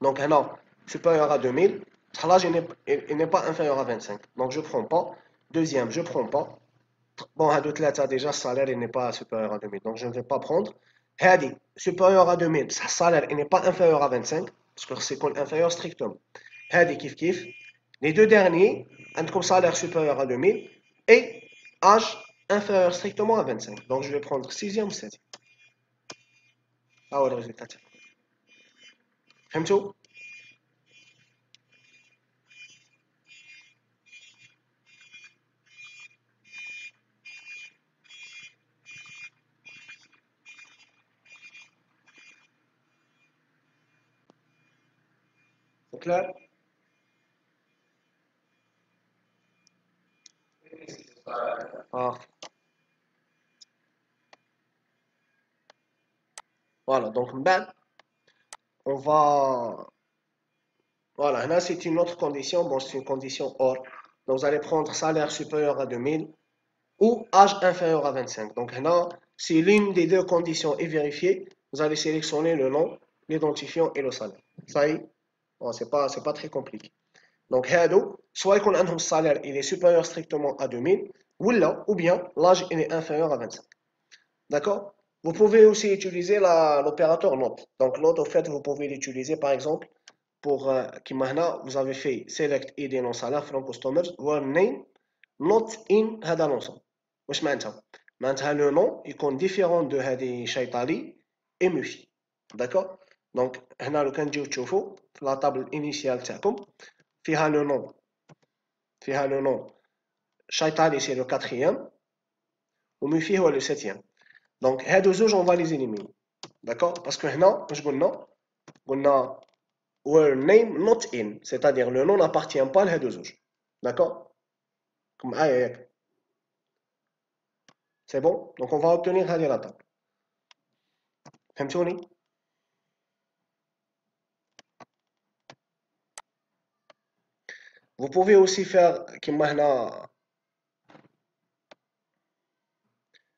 Donc, non, supérieur à 2000, l'âge n'est pas inférieur à 25. Donc, je ne prends pas. Deuxième, je ne prends pas. Bon, à deux déjà, le salaire n'est pas supérieur à 2000. Donc, je ne vais pas prendre. Hadi, supérieur à 2000, le salaire n'est pas inférieur à 25, parce que c'est inférieur strictement. Hadi, kif kif. Les deux derniers, un salaire supérieur à 2000 et âge inférieur strictement à 25. Donc, je vais prendre 6e ou 7e. Ah ouais, le résultat. فهمتوا؟ C'est clair? Ah, voilà, donc ben, on va. Voilà, là c'est une autre condition. Bon, c'est une condition OR. Donc, vous allez prendre salaire supérieur à 2000 ou âge inférieur à 25. Donc là, si l'une des deux conditions est vérifiée, vous allez sélectionner le nom, l'identifiant et le salaire. Ça y est, bon, c'est pas très compliqué. Donc, soit qu'on a un salaire il est supérieur strictement à 2000, ou bien l'âge il est inférieur à 25. D'accord? Vous pouvez aussi utiliser l'opérateur note. Donc, note, au fait, vous pouvez l'utiliser par exemple pour, qui maintenant, vous avez fait select id non salaire from customers, where name not in هذا l'ensemble. واش معناتها؟ معناتها le nom يكون différent de هذه شيطالي et مفي. D'accord? Donc هنا لو كان تجيو تشوفوا في لا طابل initiale تاعكم فيها le nom شيطالي c'est le 4e ومفي هو le 7e. Donc هادو زوج on va les éliminer. D'accord? Parce que هنا واش قلنا where name not in, c'est-à-dire le nom n'appartient pas à هادو زوج. D'accord? Comme c'est bon? Donc on va obtenir هذه la table. فهمتوني؟ Vous pouvez aussi faire كيما هنا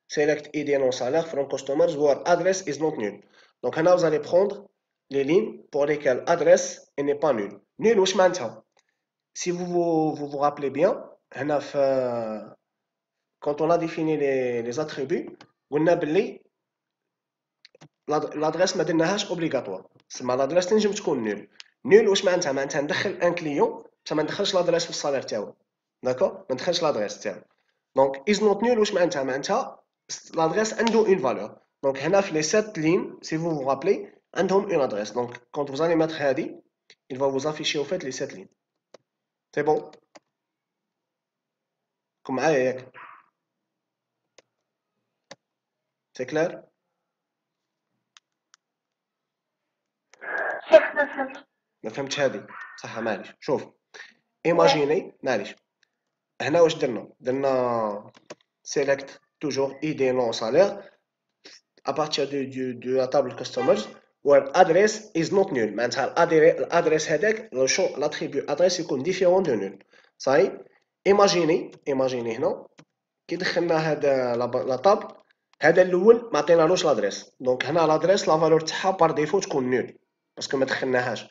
select ID non salaire from customers where address is not null. Donc هنا vous allez prendre les lignes pour lesquelles adresse n'est pas nulle. Nulle واش معناتها؟ Si vous rappelez bien, هنا quand on a défini les attributs, قلنا باللي l'adresse ما درناهاش obligatoire. تسمى l'adresse تنجم تكون nulle. Nulle واش معناتها؟ معناتها ندخل ان كليون بصح ما ندخلش l'adresse في الصالير تاعو. داكور؟ ما ندخلش l'adresse تاعو. Donc is not null واش معناتها؟ معناتها l'adresse عنده une valeur. Donc هنا في les 7 lignes, si vous vous rappelez, عندهم une adresse. Donc quand vous allez mettre هذه, il va vous afficher au fait les 7 lignes. C'est bon? كم معايا ياك؟ C'est clair؟ ما فهمتش هذه صح معليش. شوف ايماجيني معليش هنا واش درنا select toujours ID non salaire à partir de la table customers where address is not null. معناتها الادريس هذاك l'attribut adresse يكون différent de null. صاي ايماجيني هنا كي دخلنا هذا لا طابل هذا الاول ما عطينالوش لادريس. دونك هنا لادريس لا فالور تاعها بار ديفو تكون نول باسكو ما دخلناهاش.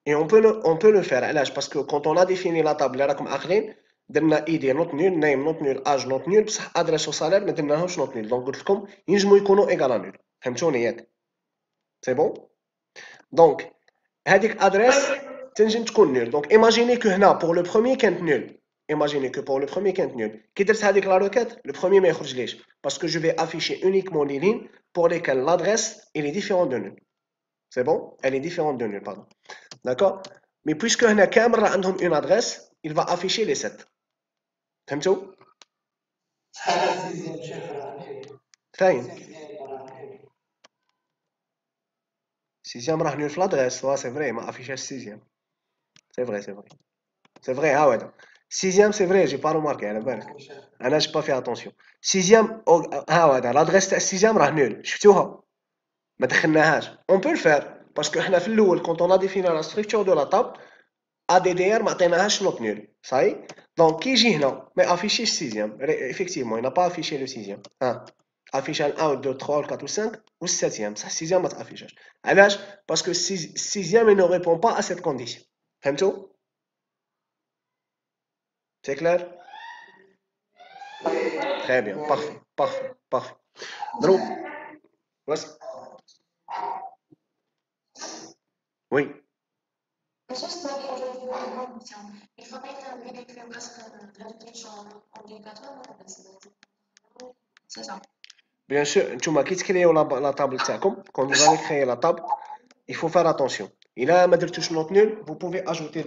Et on peut le faire علاش؟ باسكو quand on a défini la table اللي راكم عاقلين درنا ايدي نوت نول نيم نوت نول اج نوت نول بصح ادريس وسالير ما درناهمش نوت نول. دونك قلت لكم ينجموا يكونوا ايغال نول. فهمتوني ياك؟ سي بون. دونك هذيك ادريس تنجم تكون نول. دونك ايماجيني كو هنا بور لو بروميير كانت نول. Imaginez que pour le premier كانت nul. كي درت هذيك la requête, le premier ما يخرجليش parce que je vais afficher uniquement les lignes pour lesquelles l'adresse elle est différente de nul. C'est bon? Elle est différente de nul, pardon. D'accord? Mais puisque هنا كامل راه عندهم une adresse, il va afficher les 7. فهمتوا؟ فاهم؟ sixième راه nul في l'adresse. Ouais, c'est vrai, ما affiché sixième. C'est vrai, c'est vrai. C'est vrai, ah ouais. Sixième, c'est vrai, j'ai pas remarqué, على بالك. أنا j'ai pas fait attention. Sixième, ها هو هذا l'adresse تاع sixième راه nul. شفتوها؟ ما دخلناهاش. On peut le faire parce que حنا في الأول quand on a défini la structure de la table ADDR ما عطيناهاش note nul. صاي؟ Donc كي يجي هنا ما affiché sixième. Effectivement, il n'a pas affiché le sixième. ها affiché le 1, 2, 3, 4 ou 5 ou 7e. Ça, 6e ما تافيشاش. علاش؟ parce que 6e il ne répond pas à cette condition. فهمتوا؟ C'est clair? Très bien, parfait, parfait, parfait. Donc, voici. Oui. Juste pour une question, il faut mettre un écrire presque l'introduction obligatoire. C'est ça. Bien sûr, نتوما كي تكريو لا طابل تاعكم quand vous allez créer la table, il faut faire attention. إلا ما درتوش note nul, vous pouvez ajouter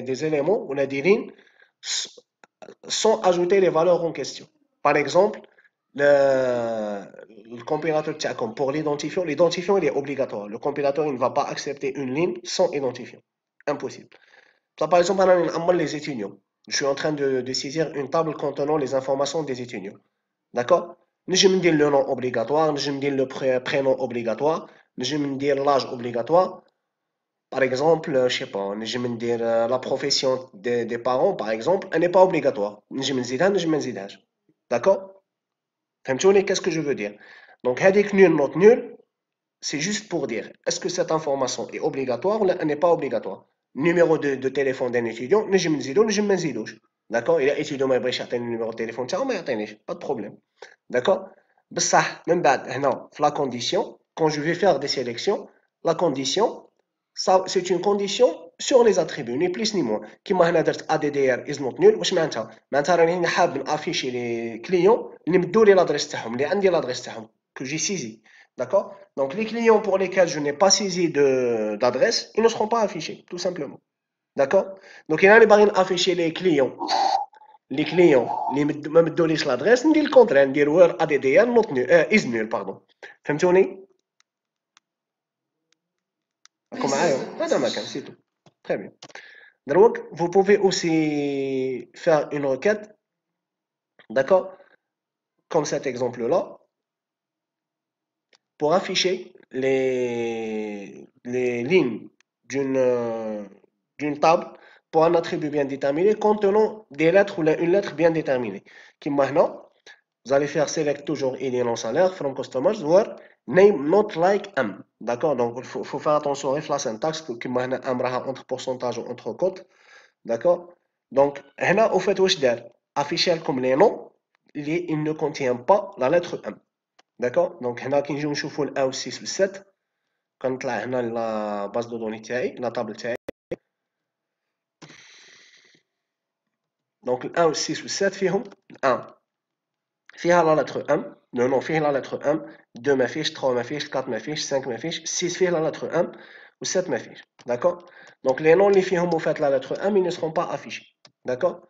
des éléments ou des lignes sans ajouter les valeurs en question. Par exemple, le compilateur تاعكم pour l'identifiant il est obligatoire. Le compilateur il ne va pas accepter une ligne sans identifiant. Impossible. Ça, par exemple, les étudiants. Je suis en train de saisir une table contenant les informations des étudiants. D'accord? Je me dis le nom obligatoire, je me dis le prénom obligatoire, je me dis l'âge obligatoire. Par exemple, je sais pas, je me dis la profession des parents, par exemple, elle n'est pas obligatoire. Je me dis je me dis d'accord? فهمتوني qu'est-ce que je veux dire? Donc, هذيك nul, not nul, c'est juste pour dire est-ce que cette information est obligatoire ou elle n'est pas obligatoire? Numéro de téléphone d'un étudiant, نجم نزيدو نجم ما نزيدوش. D'accord? Il y a étudiant ما يبغيش يعطيني النيميرو de téléphone تاعو ما يعطينيش. Pas de problème. D'accord? بصح من بعد هنا في la condition, quand je vais faire des sélections, la condition, ça c'est une condition sur les attributs, ni plus ni moins. كيما هنا درت ADDR is not null, واش معناتها؟ معناتها راني حاب نافيشي لي كليون اللي مدوا لي لادريس تاعهم, اللي عندي لادريس تاعهم, que j'ai saisi. D'accord? Donc les clients pour lesquels je n'ai pas saisi d'adresse, ils ne seront pas affichés, tout simplement. D'accord? Donc il y a les afficher les clients اللي ما مدوليش l'adresse, ندير الكونترير, ندير where ADDR not null, is null, pardon. فهمتوني؟ راكم معايا؟ هذا ما كان, c'est tout. Très bien. Donc vous pouvez aussi faire une requête, d'accord? Comme cet exemple-là, pour afficher les lignes d'une table pour un attribut bien déterminé contenant des lettres ou une lettre bien déterminée. Qui maintenant, vous allez faire select toujours id non salaire from customers where name not like m. D'accord? Donc il faut faire attention à la syntaxe qui maintenant m entre pourcentage ou entre cotes. D'accord? Donc هنا au fait واش دار afficher comme les noms il ne contient pas la lettre m. D'accord? Donc هنا كي نجيو نشوفوا ال 1 و 6 و 7 كنطلع هنا لا باز دو دوني تاعي لا طابل تاعي. Donc le 1 ou 6 ou 7 فيهم 1 فيها la lettre M, le nom فيه la lettre M, 2 ما فيش, 3 ما فيش, 4 ما فيش, 5 ما فيش, 6 فيه la lettre M ou 7 ما فيش. D'accord? Donc les noms اللي فيهم au fait la lettre M ils ne seront pas affichés. D'accord?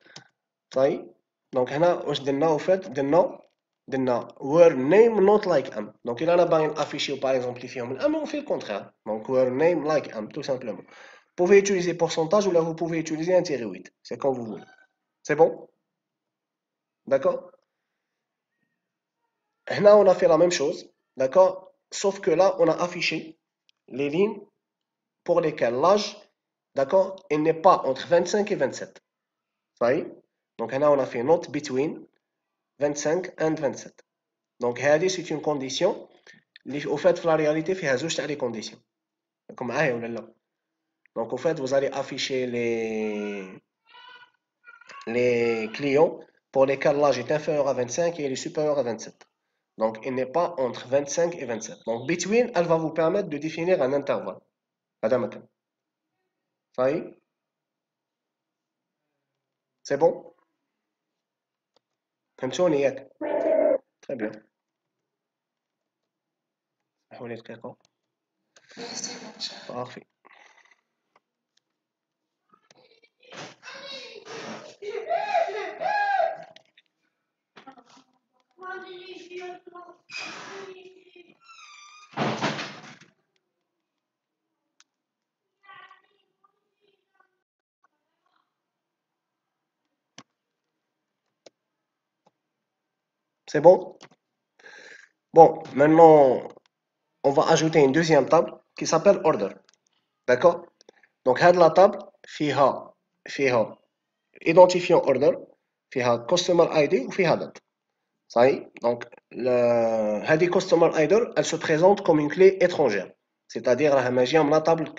طيب. Donc هنا واش درنا au fait درنا where name not like M. Donc il en a باغي afficher par exemple اللي فيهم M on fait le contraire. Donc where name like M tout simplement. Vous pouvez utiliser pourcentage ou là vous pouvez utiliser un tiret 8. C'est quand vous voulez. C'est bon? D'accord? Là, on a fait la même chose, d'accord? Sauf que là, on a affiché les lignes pour lesquelles l'âge, d'accord, il n'est pas entre 25 et 27. Ça y est? Donc là, on a fait note between 25 and 27. Donc, c'est une condition. Au fait, la réalité, il y a deux conditions. Comme ah, ou là. Donc, au fait, vous allez afficher les clients pour lesquels l'âge est inférieur à 25 et il est supérieur à 27. Donc, il n'est pas entre 25 et 27. Donc, between, elle va vous permettre de définir un intervalle. Madame, ça y est? C'est bon? Très bien. Parfait. C'est bon? Bon, maintenant, on va ajouter une deuxième table qui s'appelle order. D'accord? Donc, la table, fiha identifiant order, fiha customer ID ou fiha date. Ça y est? Donc, le customer ID, elle se présente comme une clé étrangère. C'est-à-dire, la table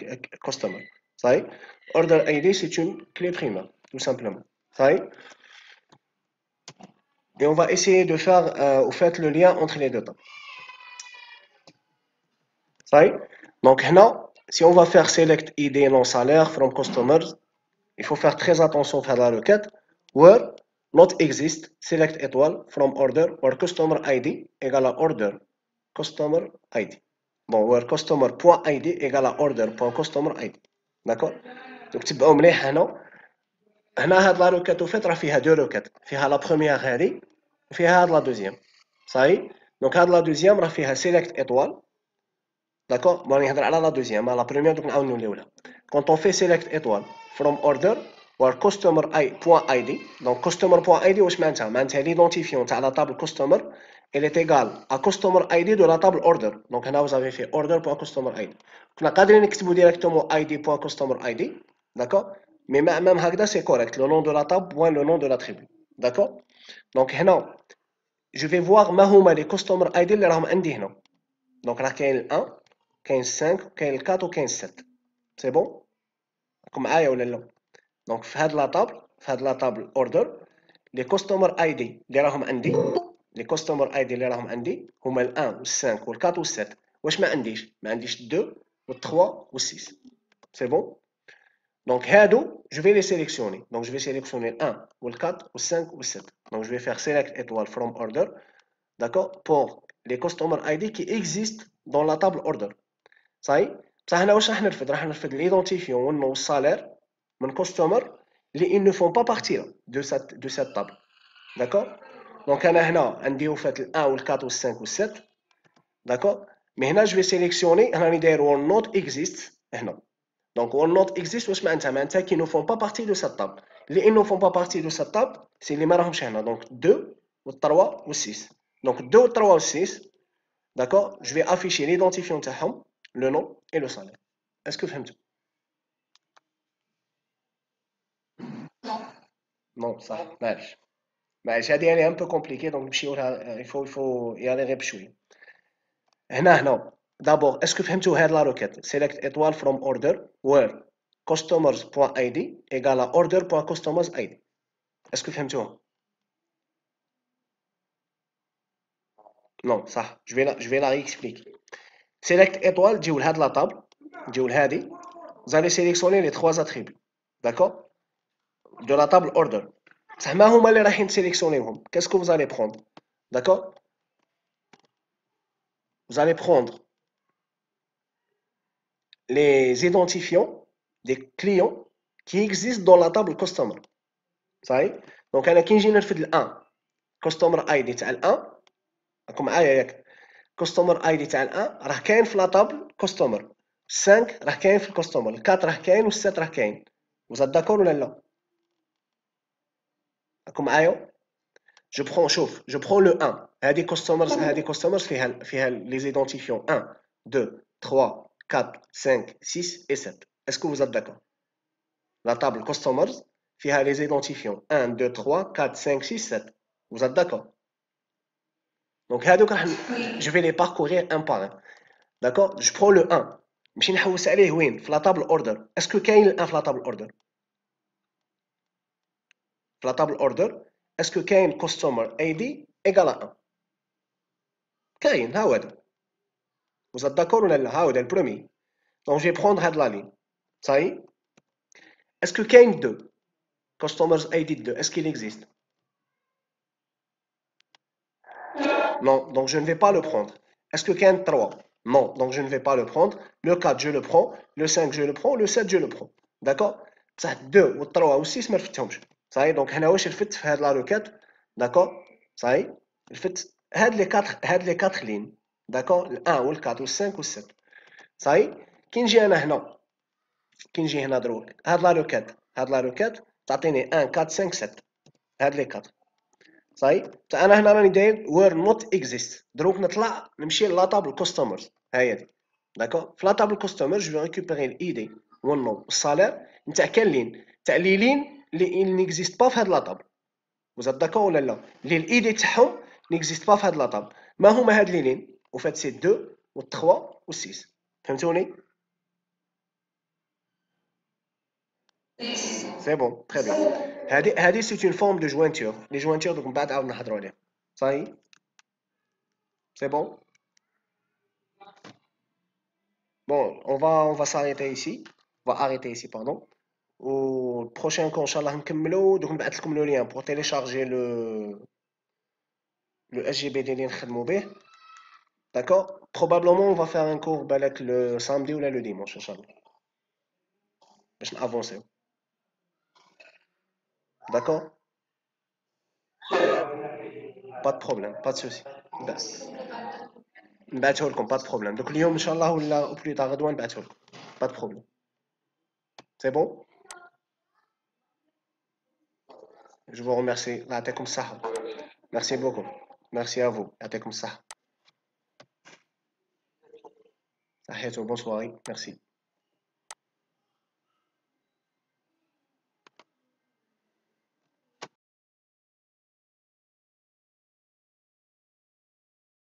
customer. Ça y est? Order ID, c'est une clé primaire, tout simplement. Ça y est? Et on va essayer de faire au fait le lien entre les deux tables. Ça y est? Donc, là, si on va faire select ID non salaire from customers, il faut faire très attention à la requête. Where not exist select étoile from order where customer ID égale à order customer ID. Bon, where customer.id égale à order.customer ID. D'accord? Donc, تبقوا مليح هنا. هنا هاد لا روكيت وفات راه فيها دو روكيت. فيها لا بروميير هادي وفيها هاد لا دوزيام. صاي؟ دونك هاد لا دوزيام راه فيها select étoile. D'accord? Bon, on va la deuxième, la première, donc on va quand on fait select étoile from order or customer point.id, donc customer.id, c'est l'identifiant de la table customer, elle est égale à customer ID de la table order. Donc là, vous avez fait order.customer ID. On a cadré directement id.customer ID, d'accord? Mais même c'est correct, le nom de la table point le nom de l'attribut. D'accord? Donc là, je vais voir les customer ID اللي راهم عندي هنا. Donc là, كاين 1 15 5 كاين 4 و كاين 7 سي بون راكم معايا ولا لا دونك في هاد لا طابل اوردر لي كاستمر اي دي اللي راهم عندي هما ال 1 و 5 و 4 و 7 واش ما عنديش 2 و 3 و 6 سي بون دونك هادو je vais les sélectionner donc je vais sélectionner le 1 ou le 4 ou le 5 ou le 7 donc je vais faire select étoile from order d'accord pour les customer ID qui existent dans la table order صاي بصح هنا واش راح نرفد ليدونتيفيون والنو والسالير من كوستومر اللي ils ne font pas partie de cette table d'accord donc انا هنا عندي وفات ال 1 وال 4 وال 5 وال 7 d'accord mais هنا je vais sélectionner هنا راني داير will not exist هنا donc will not exist واش معناتها qui ne font pas partie de cette table اللي ils ne font pas partie de cette table c'est اللي ما راهمش هنا donc 2 وال 3 وال 6 donc 2 وال 3 وال 6 d'accord je vais afficher l'identifiant تاعهم le nom et le salaire. Est-ce que vous avez Non, صح معلش معلش هذه يعني un peu compliqué donc نمشيو لها il faut y aller بشويه. هنا d'abord est-ce que فهمتوا هاد لا روكيت select étoile from order where customers.id égale à order.customers.id est-ce que فهمتوها؟ Non صح je vais la réexpliquer. Select étoile تجيو لهاد لا طابل تجيو لهادي vous allez sélectionner les trois attributs d'accord de la table order بصح ما هما اللي رايحين تسيليكسيونيوهم qu'est-ce que vous allez prendre d'accord vous allez prendre les identifiants des clients qui existent dans la table customer صحيح دونك انا كي نجي نرفد ال1 customer ID تاع ال1 راكم معايا ياك customer ID تاع ال1 راه كاين في لا طابل customer 5 راه كاين في الكاستمر 4 راه كاين و7 راه كاين vous êtes d'accord ولا لا راكم معايا je prends شوف je prends le 1 هذه customers فيها les identifiants 1 2 3 4 5 6 et 7 est-ce que vous êtes d'accord la table customers فيها les identifiants 1 2 3 4 5 6 7 vous êtes d'accord donc هذوك راح je vais les parcourir un par un d'accord je prends le 1 نمشي نحوس عليه وين في لا طابل اوردر اسكو كاين ال1 في لا طابل اوردر في لا طابل اوردر اسكو كاين كاستمر اي دي ايغال 1 كاين ها هو هذا vous êtes d'accord ولا لا ها هو هذا البرومي دونك je vais prendre هاد لا لين صاي اسكو كاين 2 customers ID 2 est-ce qu'il existe non donc je ne vais pas le prendre est-ce que كاين 3 non donc je ne vais pas le prendre le 4 je le prends le 5 je le prends le 7 je le prends d'accord بصح 2 و 3 و 6 ما رفتهمش صاي دونك هنا واش رفدت في هاد لا روكيت داكور صاي رفدت هاد لي 4 لين داكور ال1 وال 4 وال 5 وال 7 صاي كي نجي انا هنا كي نجي هنا دروك هاد لا روكيت تعطيني 1 4 5 7 هاد لي 4 صاي انا هنا راني داير وير نوت اكزيست دروك نطلع نمشي لا طابل كاستمرز ها هي دي داكور في لا طابل كاستمر جو ريكوبيري الاي دي والنوم والصالير نتاع كان لين تاع لي لين اللي نيكزيست با في هاد لا طابل وزاد داكور ولا لا اللي الاي دي تاعهم نيكزيست با في هاد لا طابل ما هما هاد لي لين وفات سي 2 و 3 و 6 فهمتوني سي بون تري بيان هادي سي اون فورم دو جوينتور لي جوينتور دوك من بعد عاود نهضروا عليهم صاي c'est bon bon on va s'arrêter ici on va arrêter ici pardon au prochain cours inchallah نكملوا دوك نبعث لكم لو لين pour télécharger le SGBD اللي نخدموا به d'accord probablement on va faire un cours بالك le samedi ou le dimanche inchallah باش نافونسيو d'accord pas de problème pas de souci نبعثه لكم pas de problème دوك اليوم ان شاء الله ولا او بلو تاع غدوه نبعثه لكم pas de problème c'est bon je vous remercie يعطيكم الصحه merci beaucoup merci à vous يعطيكم الصحه صحيتو bonne soirée merci